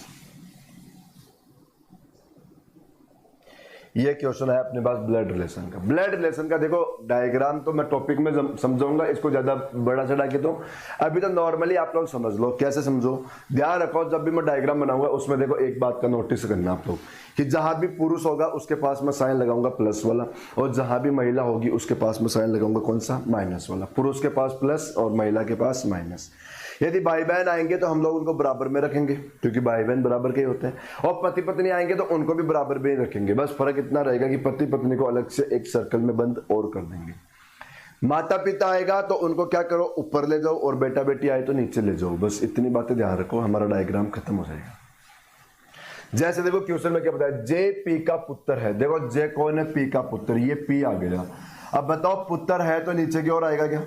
ये क्वेश्चन है अपने पास ब्लड रिलेशन का। ब्लड रिलेशन का देखो डायग्राम तो मैं टॉपिक में समझाऊंगा, इसको ज्यादा बड़ा चढ़ा के। तो अभी तो नॉर्मली आप लोग समझ लो। कैसे समझो? ध्यान रखो जब भी मैं डायग्राम बनाऊंगा उसमें देखो एक बात का नोटिस करना आप लोग कि जहां भी पुरुष होगा उसके पास मैं साइन लगाऊंगा प्लस वाला, और जहां भी महिला होगी उसके पास मैं साइन लगाऊंगा कौन सा? माइनस वाला। पुरुष के पास प्लस और महिला के पास माइनस। यदि भाई बहन आएंगे तो हम लोग उनको बराबर में रखेंगे क्योंकि भाई बहन बराबर के होते हैं, और पति पत्नी आएंगे तो उनको भी बराबर में रखेंगे। बस फर्क इतना रहेगा कि पति पत्नी को अलग से एक सर्कल में बंद और कर देंगे। माता पिता आएगा तो उनको क्या करो? ऊपर ले जाओ, और बेटा बेटी आए तो नीचे ले जाओ। बस इतनी बातें ध्यान रखो, हमारा डायग्राम खत्म हो जाएगा। जैसे देखो क्वेश्चन में क्या बताया, जे पी का पुत्र है। देखो जे कौन है? पी का पुत्र। ये पी आ गया। अब बताओ पुत्र है तो नीचे की ओर आएगा क्या?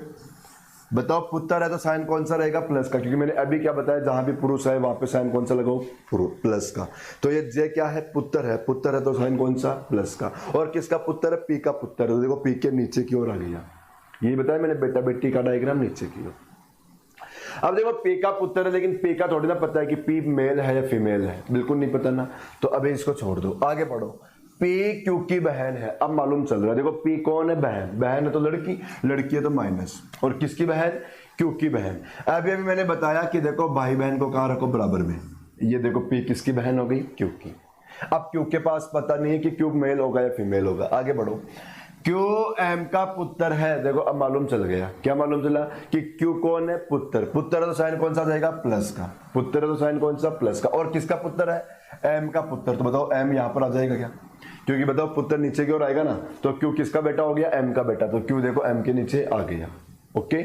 बताओ पुत्र है तो साइन कौन सा रहेगा? प्लस का, क्योंकि मैंने अभी क्या बताया जहां भी पुरुष है वहां पे साइन कौन सा लगाओ? प्लस का। तो ये जे क्या है? पुत्र है। पुत्र है तो साइन कौन सा? प्लस का। और किसका पुत्र है? पी का पुत्र है। तो देखो पी के नीचे की ओर आ गया। ये बताया मैंने बेटा बेटी का डायग्राम नीचे की ओर। अब देखो पी का पुत्र है, लेकिन पी का थोड़ी ना पता है कि पी मेल है या फीमेल है, बिल्कुल नहीं पता ना। तो अभी इसको छोड़ दो, आगे बढ़ो। पी क्यू की बहन है। अब मालूम चल रहा है। देखो पी कौन है? बहन। बहन है तो लड़की, लड़की है तो माइनस। और किसकी बहन? क्यू की बहन। अभी मैंने बताया कि देखो भाई बहन को कहाँ रखो? बराबर में। ये देखो पी किसकी बहन हो गई? क्यू की। अब क्यू के पास पता नहीं है कि क्यू मेल होगा या फीमेल होगा। आगे बढ़ो। क्यू एम का पुत्र है। देखो अब मालूम चल गया। क्या मालूम चला? कि क्यू कौन है? पुत्र। पुत्र है तो साइन कौन सा जाएगा? प्लस का। पुत्र है तो साइन कौन सा? प्लस का। और किसका पुत्र है? एम का पुत्र। तो बताओ एम यहां पर आ जाएगा क्या? क्योंकि बताओ पुत्र नीचे की ओर आएगा ना, तो क्यू किसका बेटा हो गया? एम का बेटा। तो क्यू देखो एम के नीचे आ गया। ओके,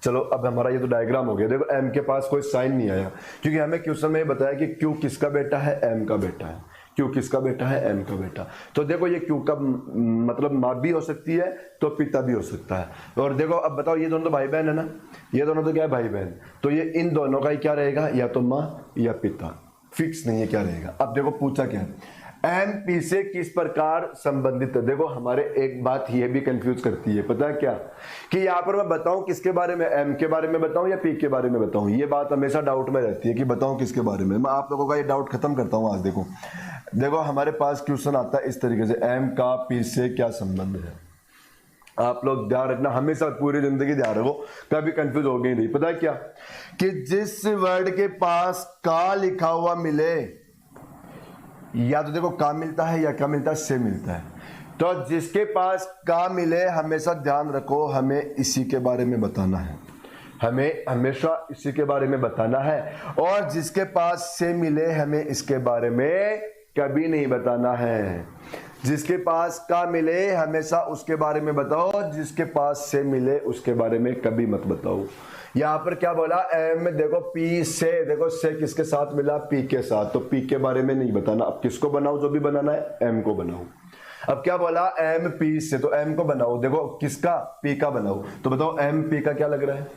चलो अब हमारा ये तो डायग्राम हो गया। देखो एम के पास कोई साइन नहीं आया क्योंकि हमें क्वेश्चन में बताया कि क्यू किसका बेटा है? एम का बेटा है। क्यू किसका बेटा है? एम का बेटा। तो देखो ये क्यू का मतलब माँ भी हो सकती है तो पिता भी हो सकता है। और देखो अब बताओ ये दोनों तो भाई बहन है ना, ये दोनों तो क्या है? भाई बहन। तो ये इन दोनों का ही क्या रहेगा? या तो माँ या पिता, फिक्स नहीं है क्या रहेगा। अब देखो पूछा क्या है, एम पी से किस प्रकार संबंधित है। देखो हमारे एक बात ये भी कंफ्यूज करती है, पता है क्या? कि यहाँ पर मैं बताऊं किसके बारे में? एम के बारे में बताऊं या पी के बारे में बताऊं? ये बात हमेशा डाउट में रहती है कि बताऊं किसके बारे में। मैं आप लोगों का ये डाउट खत्म करता हूं आज। देखो हमारे पास क्वेश्चन आता है इस तरीके से, एम का पी से क्या संबंध है। आप लोग ध्यान रखना, हमेशा पूरी जिंदगी ध्यान रखो, कभी कंफ्यूज हो गई नहीं। पता है क्या? कि जिस वर्ड के पास का लिखा हुआ मिले, या तो देखो का मिलता है या क्या मिलता है? से मिलता है। तो जिसके पास का मिले हमेशा ध्यान रखो हमें इसी के बारे में बताना है, हमें हमेशा इसी के बारे में बताना है। और जिसके पास से मिले हमें इसके बारे में कभी नहीं बताना है। जिसके पास का मिले हमेशा उसके बारे में बताओ, जिसके पास से मिले उसके बारे में कभी मत बताओ। यहाँ पर क्या बोला? एम में देखो पी से, देखो से किसके साथ मिला? पी के साथ। तो पी के बारे में नहीं बताना। अब किसको बनाओ? जो भी बनाना है एम को बनाओ। अब क्या बोला? एम पी से, तो एम को बनाओ। देखो किसका? पी का बनाओ। तो बताओ एम पी का क्या लग रहा है?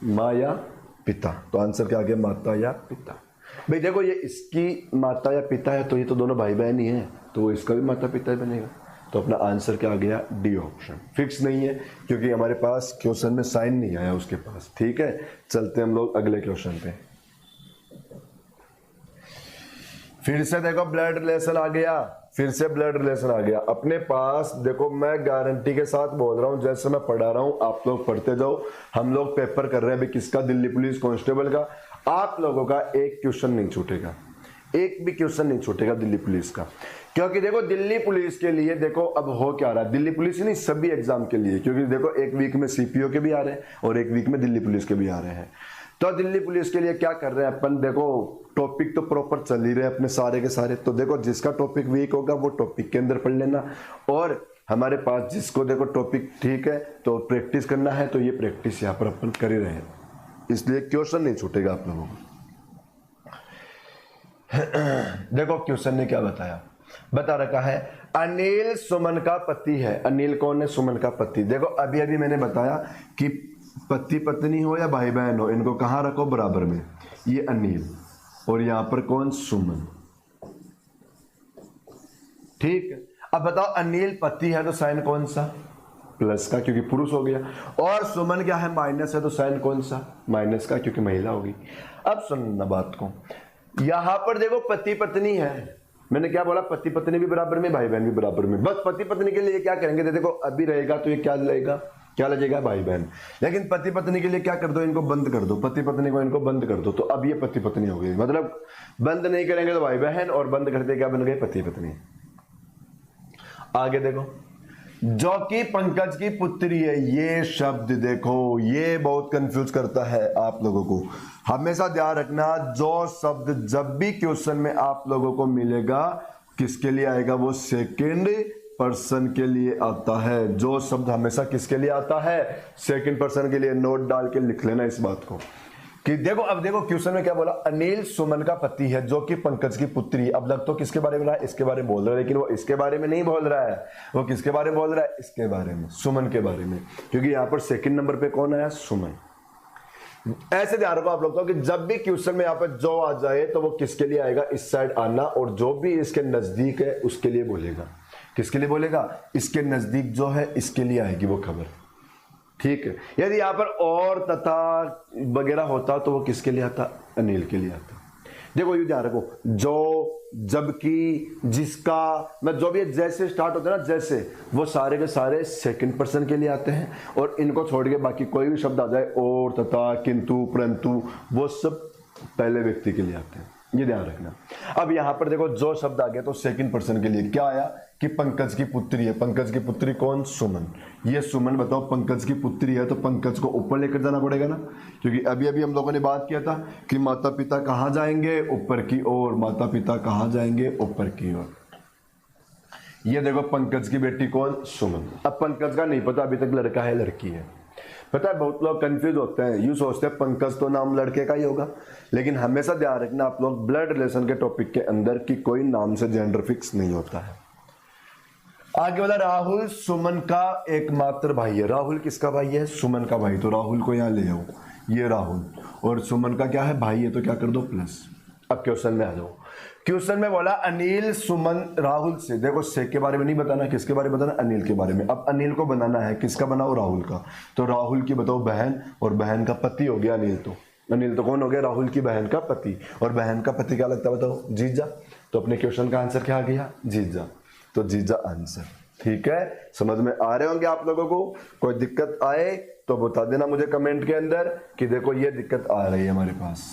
माँ या पिता। तो आंसर क्या आ गया? माता या पिता। भाई देखो ये इसकी माता या पिता है तो ये तो दोनों भाई बहन ही है, तो इसका भी माता पिता ही बनेगा। तो अपना आंसर क्या आ गया? D option. फिक्स नहीं है क्योंकि हमारे पास क्वेश्चन में साइन नहीं आया उसके पास। ठीक है, चलते हम लोग अगले क्वेश्चन पे। फिर से देखो ब्लड रिलेशन आ गया, फिर से ब्लड रिलेशन आ गया अपने पास। देखो मैं गारंटी के साथ बोल रहा हूं, जैसे मैं पढ़ा रहा हूं आप लोग पढ़ते जाओ। हम लोग पेपर कर रहे हैं अभी किसका? दिल्ली पुलिस कांस्टेबल का। आप लोगों का एक क्वेश्चन नहीं छूटेगा, एक भी क्वेश्चन नहीं छूटेगा दिल्ली पुलिस का। क्योंकि देखो दिल्ली पुलिस के लिए देखो अब हो क्या रहा है, दिल्ली पुलिस ही नहीं सभी एग्जाम के लिए, क्योंकि देखो एक वीक में सीपीओ के भी आ रहे हैं और एक वीक में दिल्ली पुलिस के भी आ रहे हैं। तो दिल्ली पुलिस के लिए क्या कर रहे हैं अपन? देखो टॉपिक तो प्रॉपर चल ही रहे हैं अपने सारे के सारे। तो देखो जिसका टॉपिक वीक होगा वो टॉपिक के अंदर पढ़ लेना, और हमारे पास जिसको देखो टॉपिक ठीक है तो प्रैक्टिस करना है, तो ये प्रैक्टिस यहाँ पर अपन कर ही रहे हैं, इसलिए क्वेश्चन नहीं छूटेगा आप लोगों को। देखो क्वेश्चन ने क्या बताया, बता रखा है अनिल सुमन का पति है। अनिल कौन है? सुमन का पति। देखो अभी अभी मैंने बताया कि पति पत्नी हो या भाई बहन हो, इनको कहाँ रखो? बराबर में। ये अनिल और यहां पर कौन? सुमन। ठीक है, अब बताओ अनिल पति है तो साइन कौन सा? प्लस का, क्योंकि पुरुष हो गया। और सुमन क्या है? माइनस है, तो साइन कौन सा? माइनस का, क्योंकि महिला होगी। अब सुनना बात को, यहां पर देखो पति पत्नी है, मैंने क्या बोला? पति पत्नी भी बराबर में, भाई बहन भी बराबर में। बस पति पत्नी के लिए क्या करेंगे? देखो अभी रहेगा तो ये क्या लगेगा? क्या लगेगा? भाई बहन। लेकिन पति पत्नी के लिए क्या कर दो? इनको बंद कर दो, पति पत्नी को इनको बंद कर दो, तो अब ये पति पत्नी हो गई। मतलब बंद नहीं करेंगे तो भाई बहन, और बंद करते क्या बन गए? पति पत्नी। आगे देखो, जो कि पंकज की पुत्री है। ये शब्द देखो, ये बहुत कंफ्यूज करता है आप लोगों को। हमेशा ध्यान रखना, जो शब्द जब भी क्वेश्चन में आप लोगों को मिलेगा, किसके लिए आएगा? वो सेकंड पर्सन के लिए आता है। जो शब्द हमेशा किसके लिए आता है? सेकंड पर्सन के लिए। नोट डाल के लिख लेना इस बात को कि देखो, अब देखो क्वेश्चन में क्या बोला? अनिल सुमन का पति है जो कि पंकज की पुत्री। अब लग तो किसके बारे में रहा है? इसके बारे में बोल रहा है, लेकिन वो इसके बारे में नहीं बोल रहा है। वो किसके बारे में बोल रहा है? इसके बारे में, सुमन के बारे में, क्योंकि यहां पर सेकंड नंबर पे कौन आया? सुमन। ऐसे ध्यान रखो आप लोग तो कि जब भी क्वेश्चन में यहाँ पर जो आ जाए तो वो किसके लिए आएगा? इस साइड आना, और जो भी इसके नजदीक है उसके लिए बोलेगा। किसके लिए बोलेगा? इसके नजदीक जो है इसके लिए आएगी वो खबर। ठीक है, यदि यहां पर और तथा वगैरह होता तो वो किसके लिए आता? अनिल के लिए आता। देखो ये ध्यान रखो, जो, जबकि, जिसका, मैं जो भी जैसे स्टार्ट होता है ना, जैसे, वो सारे के सारे सेकंड पर्सन के लिए आते हैं, और इनको छोड़ के बाकी कोई भी शब्द आ जाए, और, तथा, किंतु, परंतु, वो सब पहले व्यक्ति के लिए आते हैं। ये ध्यान रखना। अब यहां पर देखो जो शब्द आ गया तो सेकंड पर्सन के लिए क्या आया? कि पंकज की पुत्री है। पंकज की पुत्री कौन? सुमन। ये सुमन बताओ पंकज की पुत्री है, तो पंकज को ऊपर लेकर जाना पड़ेगा ना, क्योंकि अभी अभी हम लोगों ने बात किया था कि माता पिता कहां जाएंगे? ऊपर की ओर। माता पिता कहां जाएंगे? ऊपर की ओर। ये देखो पंकज की बेटी कौन? सुमन। अब पंकज का नहीं पता अभी तक, लड़का है लड़की है। पता है बहुत लोग कंफ्यूज होते हैं, यूं सोचते हैं पंकज तो नाम लड़के का ही होगा, लेकिन हमेशा ध्यान रखना आप लोग ब्लड रिलेशन के टॉपिक के अंदर कि कोई नाम से जेंडर फिक्स नहीं होता है। आगे वाला, राहुल सुमन का एकमात्र भाई है। राहुल किसका भाई है? सुमन का भाई। तो राहुल को यहां ले आओ, ये राहुल, और सुमन का क्या है? भाई है, तो क्या कर दो? प्लस। अब क्वेश्चन में आ जाओ। क्वेश्चन में बोला अनिल सुमन राहुल से। देखो से के बारे में नहीं बताना, किसके बारे में बताना? अनिल के बारे में। अब अनिल को बनाना है, किसका बनाओ? राहुल का। तो राहुल की बताओ बहन, और बहन का पति हो गया अनिल। तो अनिल तो कौन हो गया? राहुल की बहन का पति। और बहन का पति क्या लगता है बताओ? जीजा। तो अपने क्वेश्चन का आंसर क्या आ गया? जीजा। तो जीजा आंसर। ठीक है, समझ में आ रहे होंगे आप लोगों को। कोई दिक्कत आए तो बता देना मुझे कमेंट के अंदर कि देखो ये दिक्कत आ रही है हमारे पास।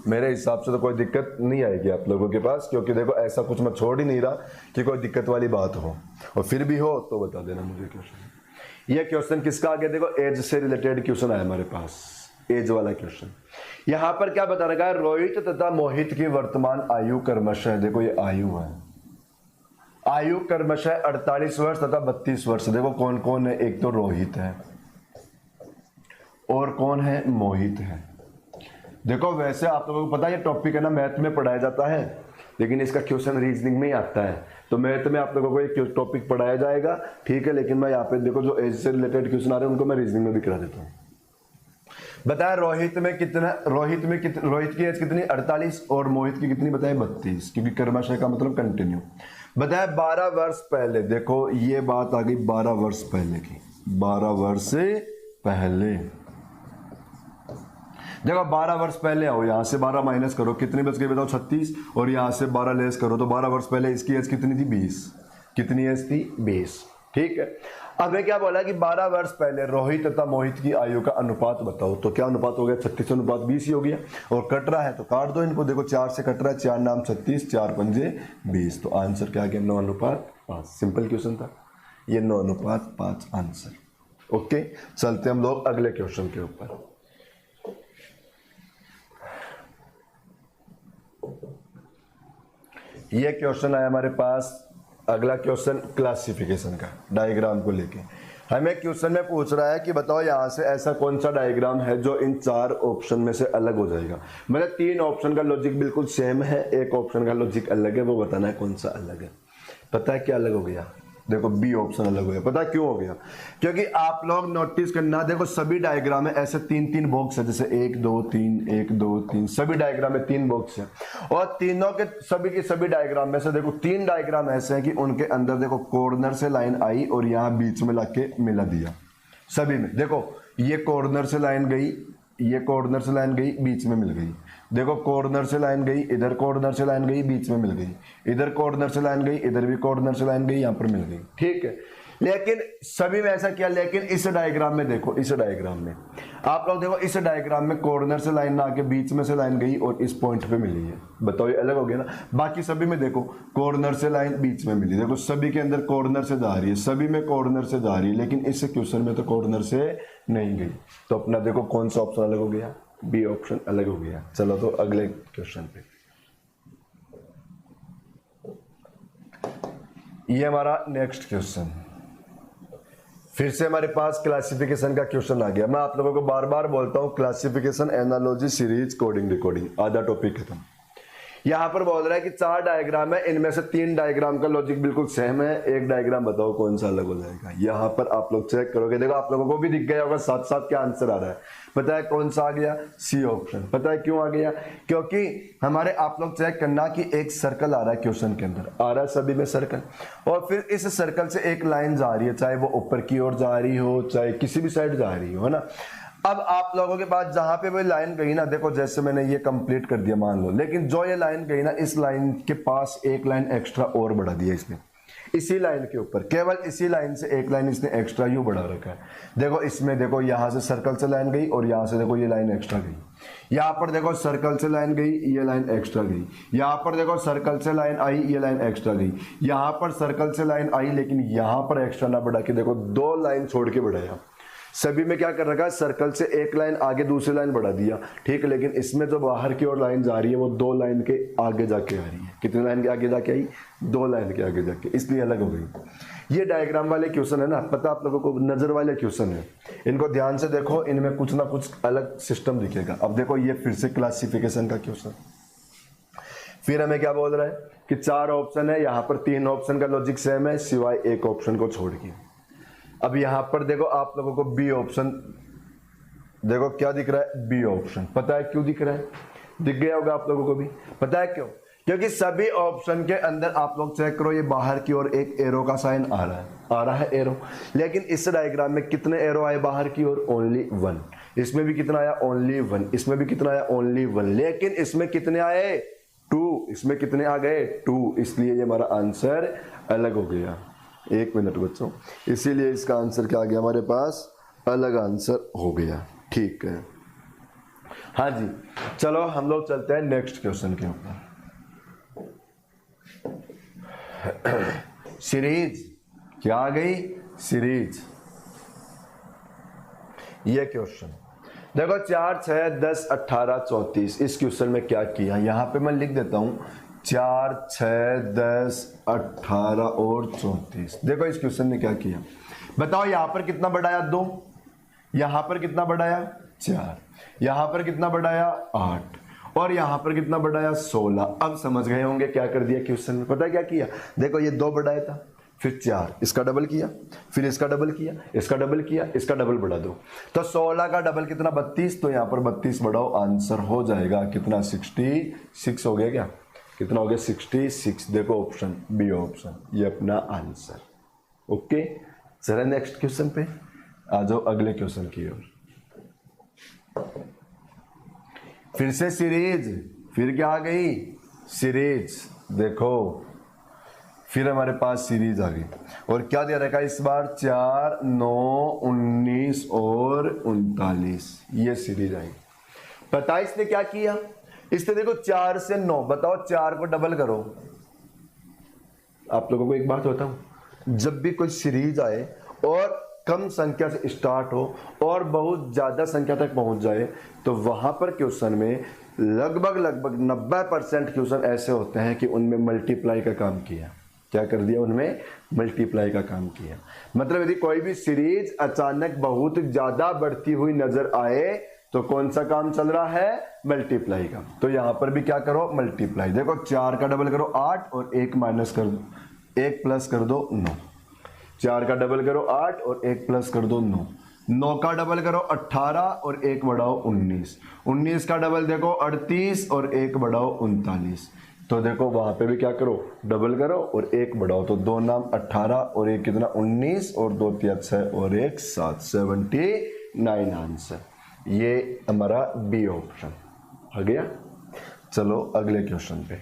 मेरे हिसाब से तो कोई दिक्कत नहीं आएगी आप लोगों के पास, क्योंकि देखो ऐसा कुछ मैं छोड़ ही नहीं रहा कि कोई दिक्कत वाली बात हो, और फिर भी हो तो बता देना मुझे क्वेश्चन। ये क्वेश्चन किसका आ गया? देखो एज से रिलेटेड क्वेश्चन आया हमारे पास, एज वाला क्वेश्चन। यहां पर क्या बता रखा है? रोहित तथा मोहित की वर्तमान आयु क्रमशः, देखो ये आयु है, आयु क्रमशः 48 वर्ष तथा 32 वर्ष। देखो कौन कौन है? एक तो रोहित है, और कौन है? मोहित है। देखो वैसे आप लोगों को पता है ये टॉपिक है ना, मैथ में पढ़ाया जाता है, लेकिन इसका क्वेश्चन रीजनिंग में ही आता है। तो मैथ में आप लोगों को एक टॉपिक पढ़ाया जाएगा, ठीक है, लेकिन मैं यहाँ पे देखो जो एज से रिलेटेड क्वेश्चन आ रहे हैं उनको मैं रीजनिंग में भी करा देता हूँ। बताया रोहित में कितना, रोहित की एज कितनी? 48, और मोहित की कितनी बताया? 32, क्योंकि क्रमशः का मतलब कंटिन्यू। बताया 12 वर्ष पहले। देखो ये बात आ गई 12 वर्ष पहले की, 12 वर्ष पहले। देखो 12 वर्ष पहले आओ, यहां से 12 माइनस करो, कितनी बच गई बताओ? 36, और यहां से 12 लेस करो, तो 12 वर्ष पहले इसकी एज कितनी थी? 20। कितनी एज थी? 20। ठीक है, अब मैं क्या बोला कि 12 वर्ष पहले रोहित तथा मोहित की आयु का अनुपात बताओ। तो क्या अनुपात हो गया? 36 अनुपात 20 ही हो गया, और कट रहा है तो काट दो इनको। देखो 4 से कट रहा है, 4 नाम 36, 4 पंजे 20, तो आंसर क्या आ गया? 9 अनुपात 5। सिंपल क्वेश्चन था ये, 9 अनुपात 5 आंसर। ओके, चलते हम लोग अगले क्वेश्चन के ऊपर। ये क्वेश्चन आया हमारे पास अगला क्वेश्चन क्लासिफिकेशन का, डायग्राम को लेके हमें क्वेश्चन में पूछ रहा है कि बताओ यहाँ से ऐसा कौन सा डायग्राम है जो इन 4 ऑप्शन में से अलग हो जाएगा। मतलब 3 ऑप्शन का लॉजिक बिल्कुल सेम है, एक ऑप्शन का लॉजिक अलग है, वो बताना है कौन सा अलग है। पता है क्या अलग हो गया? देखो बी ऑप्शन अलग हो गया। पता है क्यों हो गया? क्योंकि आप लोग नोटिस करना, देखो सभी डायग्राम में ऐसे 3-3 बॉक्स है, जैसे 1 2 3 1 2 3, सभी डायग्राम में 3 बॉक्स है और तीनों के सभी के सभी डायग्राम में से देखो 3 डायग्राम ऐसे हैं कि उनके अंदर देखो कॉर्नर से लाइन आई और यहाँ बीच में लाके मिला दिया। सभी में देखो ये कॉर्नर से लाइन गई, ये कॉर्नर से लाइन गई, बीच में मिल गई। देखो कॉर्नर से लाइन गई, इधर कॉर्नर से लाइन गई, बीच में मिल गई, इधर कॉर्नर से लाइन गई, इधर भी कॉर्नर से लाइन गई, यहाँ पर मिल गई। ठीक है, लेकिन सभी में ऐसा किया। लेकिन इस डायग्राम में देखो, इस डायग्राम में आप लोग देखो, इस डायग्राम में कॉर्नर से लाइन ना आके बीच में से लाइन गई और इस पॉइंट पे मिली है। बताओ ये अलग हो गया ना। बाकी सभी में देखो कॉर्नर से लाइन बीच में मिली, देखो सभी के अंदर कॉर्नर से जा रही है, सभी में कॉर्नर से जा रही है, लेकिन इस क्वेश्चन में तो कॉर्नर से नहीं गई। तो अपना देखो कौन सा ऑप्शन अलग हो गया? बी ऑप्शन अलग हो गया। चलो तो अगले क्वेश्चन पे, ये हमारा नेक्स्ट क्वेश्चन, फिर से हमारे पास क्लासिफिकेशन का क्वेश्चन आ गया। मैं आप लोगों को बार बार बोलता हूं classification, analogy, series, coding, decoding, आधा टॉपिक खत्म। यहां पर बोल रहा है कि 4 डायग्राम है, इनमें से 3 डायग्राम का लॉजिक बिल्कुल सेम है, एक डायग्राम बताओ कौन सा अलग हो जाएगा। यहां पर आप लोग चेक करोगे, देखो आप लोगों को भी दिख गया होगा साथ साथ क्या आंसर आ रहा है। पता है कौन सा आ गया? C option. पता है क्यों आ गया? क्योंकि हमारे आप लोग चेक करना कि एक सर्कल आ रहा है क्वेश्चन के अंदर, आ रहा है सभी में सर्कल, और फिर इस सर्कल से एक लाइन जा रही है, चाहे वो ऊपर की ओर जा रही हो चाहे किसी भी साइड जा रही हो, है ना। अब आप लोगों के पास जहां पे वो लाइन गई ना, देखो जैसे मैंने ये कंप्लीट कर दिया मान लो, लेकिन जो ये लाइन गई ना, इस लाइन के पास एक लाइन एक्स्ट्रा और बढ़ा दिया इसने, इसी लाइन के ऊपर, केवल इसी लाइन से एक लाइन इसने एक्स्ट्रा यू बढ़ा रखा है। देखो इसमें देखो यहां से सर्कल से लाइन गई और यहां से देखो ये लाइन एक्स्ट्रा गई, यहां पर देखो सर्कल से लाइन गई, ये लाइन एक्स्ट्रा गई, यहां पर देखो सर्कल से लाइन आई, ये लाइन एक्स्ट्रा गई, यहां पर सर्कल से लाइन आई लेकिन यहां पर एक्स्ट्रा ना बढ़ा के देखो 2 लाइन छोड़ के बढ़ाया। सभी में क्या कर रखा है? सर्कल से एक लाइन आगे दूसरी लाइन बढ़ा दिया, ठीक है, लेकिन इसमें जो बाहर की ओर लाइन जा रही है वो 2 लाइन के आगे जाके आ रही है। कितने लाइन के आगे जाके आई? 2 लाइन के आगे जाके, इसलिए अलग हो गई। ये डायग्राम वाले क्वेश्चन है ना, पता आप लोगों को, नजर वाले क्वेश्चन है, इनको ध्यान से देखो, इनमें कुछ ना कुछ अलग सिस्टम दिखेगा। अब देखो ये फिर से क्लासिफिकेशन का क्वेश्चन, फिर हमें क्या बोल रहा है कि 4 ऑप्शन है, यहाँ पर 3 ऑप्शन का लॉजिक सेम है सिवाय एक ऑप्शन को छोड़ के। अब यहां पर देखो आप लोगों को बी ऑप्शन, देखो क्या दिख रहा है? B option. पता है क्यों दिख रहा है? दिख गया होगा आप लोगों को भी। पता है क्यों? क्योंकि सभी ऑप्शन के अंदर आप लोग चेक करो, ये बाहर की ओर एक एरो का साइन आ रहा है एरो, लेकिन इस डायग्राम में कितने एरो आए बाहर की ओर? ओनली 1। इसमें भी कितना आया? ओनली 1। इसमें भी कितना आया? ओनली 1। लेकिन इसमें कितने आए? 2। इसमें कितने आ गए? 2। इसलिए ये हमारा आंसर अलग हो गया। 1 मिनट बच्चों, इसीलिए इसका आंसर क्या आ गया हमारे पास? अलग आंसर हो गया। ठीक है, हाँ जी, चलो हम लोग चलते हैं नेक्स्ट क्वेश्चन के ऊपर। सीरीज क्या आ गई? सीरीज। ये क्वेश्चन देखो 4 6 10 18 34, इस क्वेश्चन में क्या किया, यहां पे मैं लिख देता हूं 4 6 10 18 और 34। देखो इस क्वेश्चन ने क्या किया, बताओ यहां पर कितना बढ़ाया? 2, यहां पर कितना बढ़ाया? 4, यहां पर कितना बढ़ाया? 8, और यहां पर कितना बढ़ाया? 16। अब समझ गए होंगे क्या कर दिया क्वेश्चन में। पता है क्या किया? देखो ये 2 बढ़ाया था, फिर 4, इसका डबल किया, फिर इसका डबल किया, इसका डबल किया, इसका डबल बढ़ा दो, तो 16 का डबल कितना? 32। तो यहां पर 32 बढ़ाओ, आंसर हो जाएगा कितना? 66 हो गया। क्या कितना हो गया? 66। देखो ऑप्शन बी ऑप्शन, ये अपना आंसर। ओके, चले नेक्स्ट क्वेश्चन पे आ जाओ, अगले क्वेश्चन की ओर। फिर से सीरीज, फिर क्या आ गई? सीरीज। देखो फिर हमारे पास सीरीज आ गई, और क्या दे रखा है इस बार? 4 9 19 और 39, ये सीरीज आई। पता है इसने क्या किया? इसने देखो 4 से 9, बताओ 4 को डबल करो। आप लोगों को एक बात बताऊं, जब भी कोई सीरीज आए और कम संख्या से स्टार्ट हो और बहुत ज्यादा संख्या तक पहुंच जाए, तो वहां पर क्वेश्चन में लगभग 90% क्वेश्चन ऐसे होते हैं कि उनमें मल्टीप्लाई का काम किया। क्या कर दिया, उनमें मल्टीप्लाई का काम किया। मतलब यदि कोई भी सीरीज अचानक बहुत ज्यादा बढ़ती हुई नजर आए तो कौन सा काम चल रहा है, मल्टीप्लाई का। तो यहां पर भी क्या करो, मल्टीप्लाई। देखो 4 का डबल करो 8 और 1 माइनस कर दो, 1 प्लस कर दो 9। 4 का डबल करो 8 और 1 प्लस कर दो 9। 9 का डबल करो 18 और 1 बढ़ाओ 19। 19 का डबल देखो 38 और 1 बढ़ाओ 39। तो देखो वहां पे भी क्या करो, डबल करो और 1 बढ़ाओ, तो 2 नाम 18 और 1 कितना 19 और 2 3 6 और 1 7, 79 आंसर। ये हमारा बी ऑप्शन आ गया। चलो अगले क्वेश्चन पे।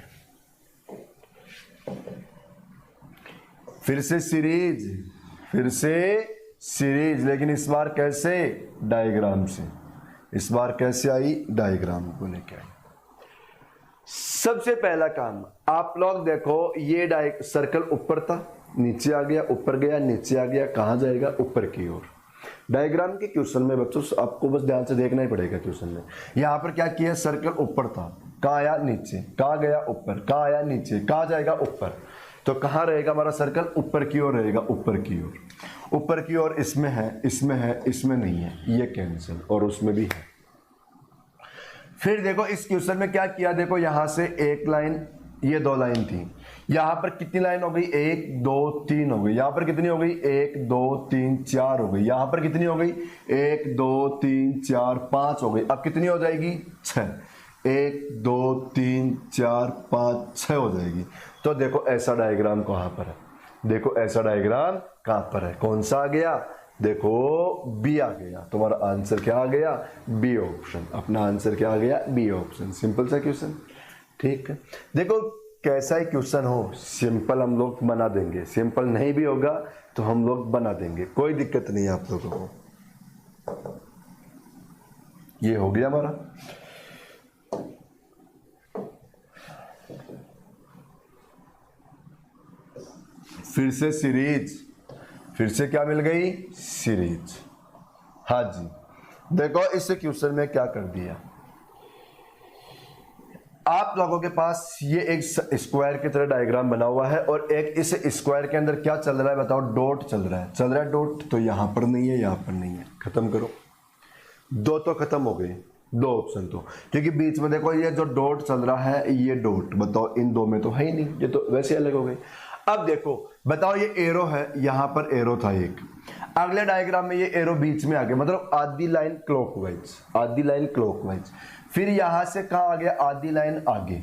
फिर से सीरीज, लेकिन इस बार कैसे, डायग्राम से। इस बार कैसे आई, डायग्राम को लेके आई। सबसे पहला काम आप लोग देखो, ये सर्कल ऊपर था, नीचे आ गया, ऊपर गया, नीचे आ गया, कहां जाएगा, ऊपर की ओर। डायग्राम के क्वेश्चन में बच्चों आपको बस ध्यान से देखना ही पड़ेगा। क्वेश्चन में यहां पर क्या किया, सर्कल ऊपर था, कहां आया, नीचे, कहां गया, ऊपर, कहां आया, नीचे, कहां जाएगा, ऊपर। तो कहां रहेगा हमारा सर्कल, ऊपर की ओर रहेगा, ऊपर की ओर। ऊपर की ओर इसमें है, इसमें है, इसमें नहीं है, ये कैंसिल, और उसमें भी है। फिर देखो इस क्वेश्चन में क्या किया, देखो यहां से एक लाइन, ये 2 लाइन थी, यहां पर कितनी लाइन हो गई, 1 2 3 हो गई। यहां पर कितनी हो गई, 1 2 3 4 हो गई। यहां पर कितनी हो गई, 1 2 3 4 5 हो गई। अब कितनी हो जाएगी, 6। 1 2 3 4 5 6 हो जाएगी। तो देखो ऐसा डायग्राम कहां पर है, देखो ऐसा डायग्राम कहां पर है, कौन सा आ गया, देखो बी आ गया। तुम्हारा आंसर क्या आ गया, बी ऑप्शन। अपना आंसर क्या आ गया, बी ऑप्शन। सिंपल सा क्वेश्चन, ठीक है। देखो कैसा ही क्वेश्चन हो, सिंपल हम लोग बना देंगे, सिंपल नहीं भी होगा तो हम लोग बना देंगे, कोई दिक्कत नहीं है आप लोगों को। ये हो गया हमारा। फिर से सीरीज, फिर से क्या मिल गई, सीरीज। हाँ जी, देखो इस क्वेश्चन में क्या कर दिया, आप लोगों के पास ये एक स्क्वायर की तरह डायग्राम बना हुआ है और एक इस स्क्वायर के अंदर क्या चल रहा है बताओ, डॉट चल रहा है, डॉट। तो यहां पर नहीं है, यहां पर नहीं है, खत्म करो। 2 तो खत्म हो गए, 2 ऑप्शन तो, क्योंकि बीच में देखो ये जो डॉट चल रहा है, ये डॉट बताओ इन 2 में तो है ही नहीं, ये तो वैसे अलग हो गए। अब देखो बताओ, ये एरो है, यहां पर एरो था एक, अगले डायग्राम में ये एरो बीच में आ गया, मतलब आधी लाइन क्लॉकवाइज, आधी लाइन क्लॉकवाइज। फिर यहां से कहां आ गया, आधी लाइन आगे।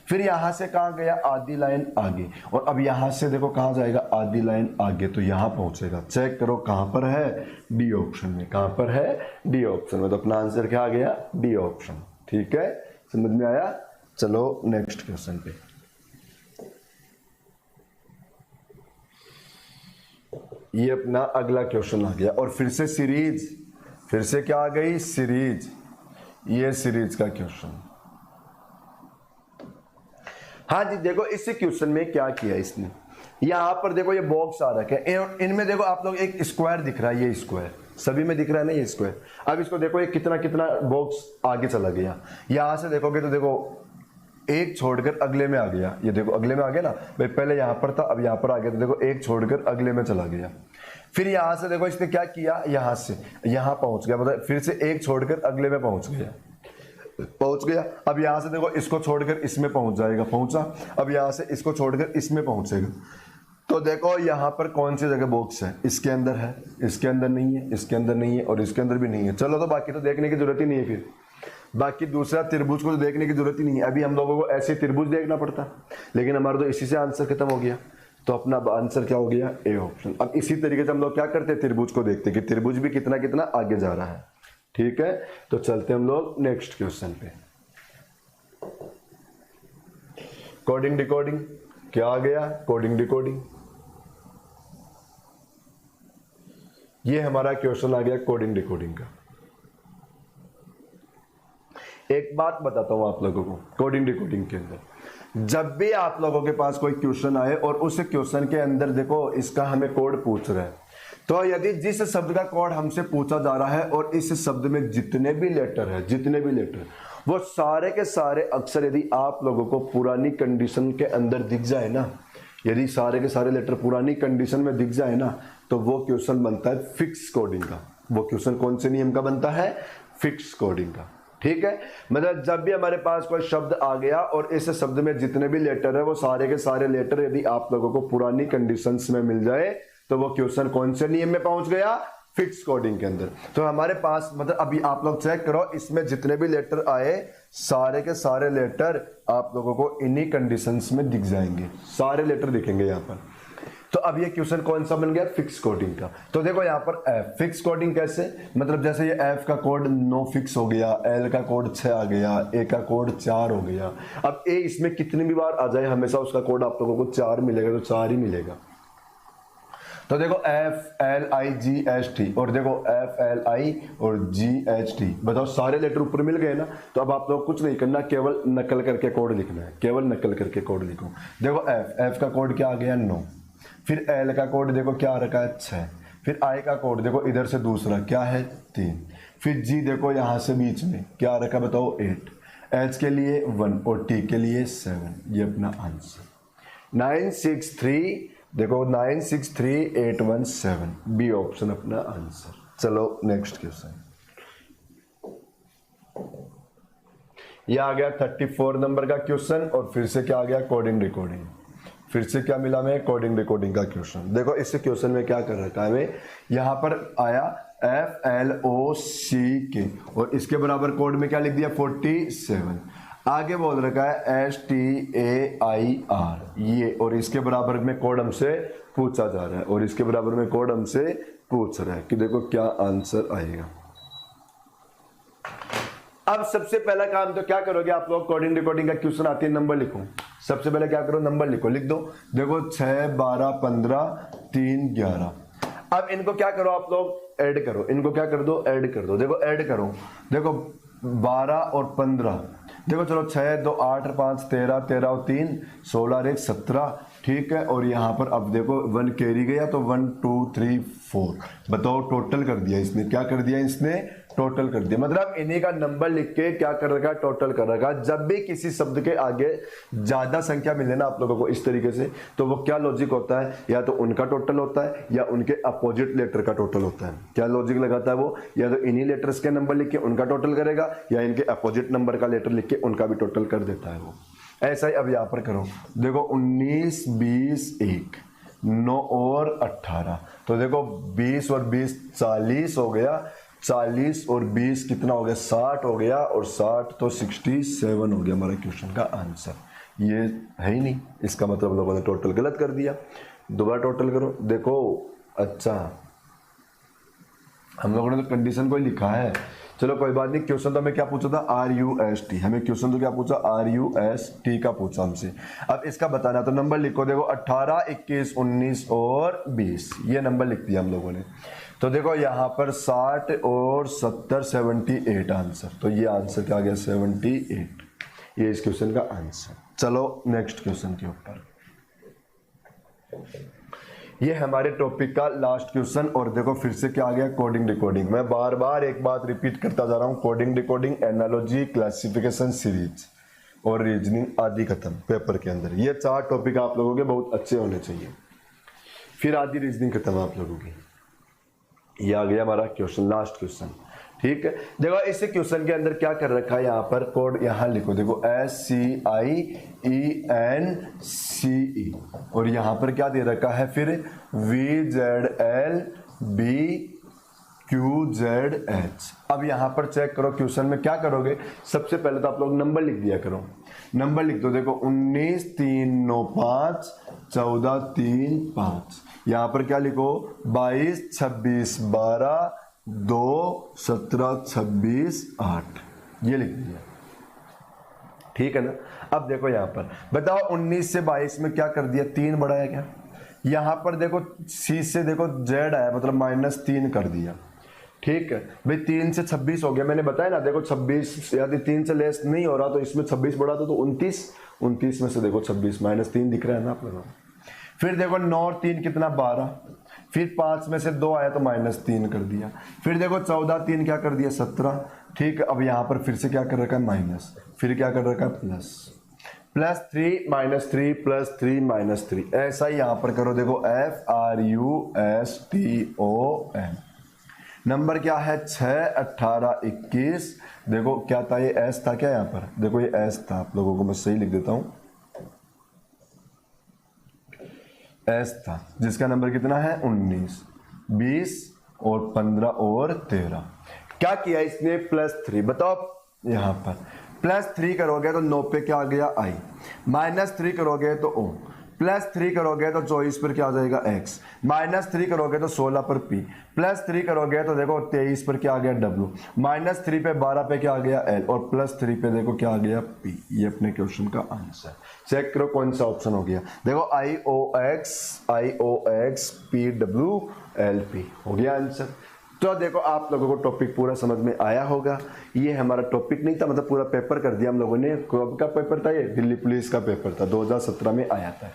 फिर यहां से कहां गया, आधी लाइन आगे। और अब यहां से देखो कहां जाएगा, आधी लाइन आगे, तो यहां पहुंचेगा। चेक करो कहां पर है, डी ऑप्शन में। कहां पर है, डी ऑप्शन में। तो अपना आंसर क्या आ गया, डी ऑप्शन। ठीक है, समझ में आया। चलो नेक्स्ट क्वेश्चन पे। ये अपना अगला क्वेश्चन आ गया और फिर से सीरीज, फिर से क्या आ गई, सीरीज। ये सीरीज का क्वेश्चन। हाँ जी, देखो इस क्वेश्चन में क्या किया इसने, यहां पर देखो ये बॉक्स आ रखे हैं, इनमें देखो आप लोग एक स्क्वायर दिख रहा है, ये स्क्वायर सभी में दिख रहा है ना, ये स्क्वायर। अब इसको देखो ये कितना कितना बॉक्स आगे चला गया। यहां से देखोगे तो देखो एक छोड़कर अगले में आ गया, ये देखो अगले में आ गया ना भाई, पहले यहां पर था अब यहां पर आ गया, तो देखो एक छोड़कर अगले में चला गया। फिर यहां से देखो इसने क्या किया, यहां से यहां पहुंच गया, मतलब फिर से एक छोड़कर अगले में पहुंच गया। अब यहां से देखो इसको छोड़कर इसमें पहुंच जाएगा, पहुंचा। अब यहां से इसको छोड़कर इसमें पहुंचेगा। तो देखो यहां पर कौन सी जगह बॉक्स है, इसके अंदर है, इसके अंदर नहीं है, इसके अंदर नहीं है और इसके अंदर भी नहीं है। चलो तो बाकी तो देखने की जरूरत ही नहीं है, फिर बाकी दूसरा त्रिभुज को तो देखने की जरूरत ही नहीं है। अभी हम लोगों को ऐसे त्रिभुज देखना पड़ता, लेकिन हमारा तो इसी से आंसर खत्म हो गया। तो अपना आंसर क्या हो गया, ए ऑप्शन। अब इसी तरीके से हम लोग क्या करते हैं, त्रिभुज को देखते कि त्रिभुज भी कितना कितना आगे जा रहा है। ठीक है, तो चलते हम लोग नेक्स्ट क्वेश्चन पे। कोडिंग डिकोडिंग क्या आ गया, कोडिंग डिकोडिंग। ये हमारा क्वेश्चन आ गया कोडिंग डिकोडिंग का। एक बात बताता हूं आप लोगों को, कोडिंग डिकोडिंग के अंदर जब भी आप लोगों के पास कोई क्वेश्चन आए और उस क्वेश्चन के अंदर देखो इसका हमें कोड पूछ रहा है, तो यदि जिस शब्द का कोड हमसे पूछा जा रहा है और इस शब्द में जितने भी लेटर वो सारे के सारे अक्षर यदि आप लोगों को पुरानी कंडीशन के अंदर दिख जाए ना, यदि सारे के सारे लेटर पुरानी कंडीशन में दिख जाए ना तो वो क्वेश्चन बनता है फिक्स कोडिंग का। वो क्वेश्चन कौन से नियम का बनता है? फिक्स कोडिंग का। ठीक है, मतलब जब भी हमारे पास कोई शब्द आ गया और इस शब्द में जितने भी लेटर है वो सारे के सारे लेटर यदि आप लोगों को पुरानी कंडीशंस में मिल जाए तो वो क्वेश्चन कौन से नियम में पहुंच गया? फिक्स कोडिंग के अंदर। तो हमारे पास मतलब अभी आप लोग चेक करो, इसमें जितने भी लेटर आए सारे के सारे लेटर आप लोगों को इन्हीं कंडीशंस में दिख जाएंगे, सारे लेटर दिखेंगे यहाँ पर। तो अब ये क्वेश्चन कौन सा बन गया? फिक्स कोडिंग का। तो देखो यहाँ पर एफ फिक्स कोडिंग कैसे, मतलब जैसे ये एफ का कोड 9 फिक्स हो गया, एल का कोड 6 आ गया, ए का कोड 4 हो गया। अब ए इसमें कितनी भी बार आ जाए हमेशा उसका कोड आप लोगों को 4 मिलेगा, तो 4 ही मिलेगा। तो देखो F L I ji H T और देखो एफ एल आई और जी एच टी, बताओ सारे लेटर ऊपर मिल गए ना। तो अब आप लोग कुछ नहीं करना, केवल नकल करके कोड लिखना है, केवल नकल करके कोड लिखो। देखो एफ का कोड क्या आ गया? 9। फिर एल का कोड देखो क्या रखा है? 6। फिर आई का कोड देखो इधर से दूसरा क्या है? 3। फिर जी देखो यहाँ से बीच में क्या रखा बताओ? 8। एच के लिए 1 और टी के लिए 7। ये अपना आंसर 963, देखो 963817 बी ऑप्शन अपना आंसर। चलो नेक्स्ट क्वेश्चन, ये आ गया 34 नंबर का क्वेश्चन और फिर से क्या आ गया? Coding recording. फिर से क्या मिला हमें? कोडिंग रिकॉर्डिंग का क्वेश्चन। देखो इस क्वेश्चन में क्या कर रखा है हमें, यहाँ पर आया FLOCK और इसके बराबर कोड में क्या लिख दिया? 47। आगे बोल रखा है STAIR ये, और इसके बराबर में कोड हमसे पूछा जा रहा है, और इसके बराबर में कोड हमसे पूछ रहा है कि देखो क्या आंसर आएगा। अब सबसे पहला काम तो क्या करोगे आप लोग? कोडिंग रिकॉर्डिंग का क्वेश्चन आती है, नंबर लिखो। सबसे पहले क्या करो? नंबर लिखो, लिख दो। देखो 6 12 15 3 11। अब इनको क्या करो आप लोग? ऐड करो। इनको क्या कर दो? ऐड कर दो। देखो ऐड करो, देखो 12 और 15, देखो चलो 6 2 8 5 13 13 और 3 16 और 1 17, ठीक है। और यहाँ पर अब देखो 1 कैरी गया तो 1 2 3 4, बताओ टोटल कर दिया इसने। क्या कर दिया इसने? टोटल कर दिया। मतलब इन्हीं का नंबर लिख के क्या कर रखा? टोटल कर रखा। जब भी किसी शब्द के आगे ज्यादा संख्या मिले ना आप लोगों को इस तरीके से, तो वो क्या लॉजिक होता है? या तो उनका टोटल होता है या उनके अपोजिट लेटर का टोटल होता है। क्या लॉजिक लगाता है वो? या तो इन्हीं लेटर्स के नंबर लिख के उनका टोटल करेगा या इनके अपोजिट नंबर का लेटर लिख के उनका भी टोटल कर देता है वो। ऐसा ही अब यहाँ पर करो, देखो 19 20 1 9 और 18, तो देखो 20 और 20 40 हो गया, 40 और 20 कितना हो गया? 60 हो गया, और 60 तो 67 हो गया हमारा क्वेश्चन का आंसर। ये है ही नहीं, इसका मतलब लोगों ने टोटल गलत कर दिया। दोबारा टोटल करो, देखो अच्छा हम लोगों ने तो कंडीशन को ही लिखा है। चलो कोई बात नहीं, क्वेश्चन तो हमें क्या पूछा था? RUST। हमें क्वेश्चन तो क्या पूछा? RUST का पूछा हमसे। अब इसका बताना, तो नंबर लिखो। देखो 18 21 19 और 20, ये नंबर लिख दिया हम लोगों ने। तो देखो यहाँ पर 60 और 70 78 आंसर। तो ये आंसर क्या आ गया? 78, ये इस क्वेश्चन का आंसर। चलो नेक्स्ट क्वेश्चन के ऊपर, ये हमारे टॉपिक का लास्ट क्वेश्चन। और देखो फिर से क्या आ गया? Coding recording. मैं बार बार एक बात रिपीट करता जा रहा हूँ, coding recording, analogy, classification series और रीजनिंग आदि खत्म पेपर के अंदर। ये 4 टॉपिक आप लोगों के बहुत अच्छे होने चाहिए, फिर आदि रीजनिंग खत्म आप लोगों की। ये आ गया हमारा क्वेश्चन, लास्ट क्वेश्चन, ठीक है। देखो इस क्वेश्चन के अंदर क्या कर रखा है, यहाँ पर कोड यहाँ लिखो, देखो SCIENCE, और यहाँ पर क्या दे रखा है फिर VZLBQZH। अब यहाँ पर चेक करो क्वेश्चन में क्या करोगे? सबसे पहले तो आप लोग नंबर लिख दिया करो। नंबर लिख दो, देखो 19 3 9 5 14 3 5। यहाँ पर क्या लिखो? 22 26 12 2 17 26 8, ये लिख दिया, ठीक है ना। अब देखो यहाँ पर बताओ 19 से 22 में क्या कर दिया? 3 बढ़ाया क्या? यहाँ पर देखो C से देखो Z आया, मतलब -3 कर दिया, ठीक है भाई। 3 से 26 हो गया, मैंने बताया ना। देखो 26 यदि 3 से लेस नहीं हो रहा तो इसमें 26 बढ़ा दो तो 29 में से देखो 26 -3 दिख रहा है ना आप लोगों को। फिर देखो 9 और 3 कितना? 12। फिर 5 में से 2 आया तो -3 कर दिया। फिर देखो 14 3 क्या कर दिया? 17, ठीक है। अब यहाँ पर फिर से क्या कर रखा है? माइनस, फिर क्या कर रखा है? प्लस, +3 -3 +3 -3, ऐसा ही यहां पर करो। देखो FRUSTON, नंबर क्या है 6, 18, 21। देखो क्या था, ये S था क्या यहाँ पर, देखो ये S था, आप लोगों को मैं सही लिख देता हूं, S था, जिसका नंबर कितना है 19, 20 और 15 और 13। क्या किया इसने, +3, बताओ यहां पर +3 करोगे तो 9 पे क्या आ गया I, -3 करोगे तो O, +3 करोगे तो 24 पर क्या आ जाएगा X, -3 करोगे तो 16 पर P, +3 करोगे तो देखो 23 पर क्या आ गया W, -3 पे 12 पे क्या आ गया L, और +3 पे देखो क्या आ गया P। ये अपने क्वेश्चन का आंसर। चेक करो कौन सा ऑप्शन हो गया। देखो IOX PWLP हो गया आंसर। तो देखो आप लोगों को टॉपिक पूरा समझ में आया होगा। ये हमारा टॉपिक नहीं था, मतलब पूरा पेपर कर दिया हम लोगों ने। कब का पेपर था ये, दिल्ली पुलिस का पेपर था, 2017 में आया था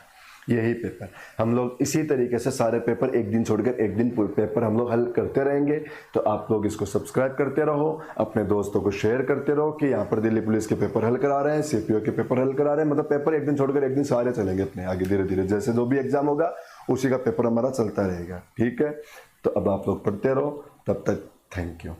यही पेपर। हम लोग इसी तरीके से सारे पेपर एक दिन छोड़कर एक दिन पेपर हम लोग हल करते रहेंगे। तो आप लोग इसको सब्सक्राइब करते रहो, अपने दोस्तों को शेयर करते रहो कि यहाँ पर दिल्ली पुलिस के पेपर हल करा रहे हैं, CPO के पेपर हल करा रहे हैं। मतलब पेपर एक दिन छोड़कर एक दिन सारे चलेंगे अपने आगे, धीरे धीरे जैसे जो भी एग्जाम होगा उसी का पेपर हमारा चलता रहेगा। ठीक है, तो अब आप लोग पढ़ते रहो, तब तक थैंक यू।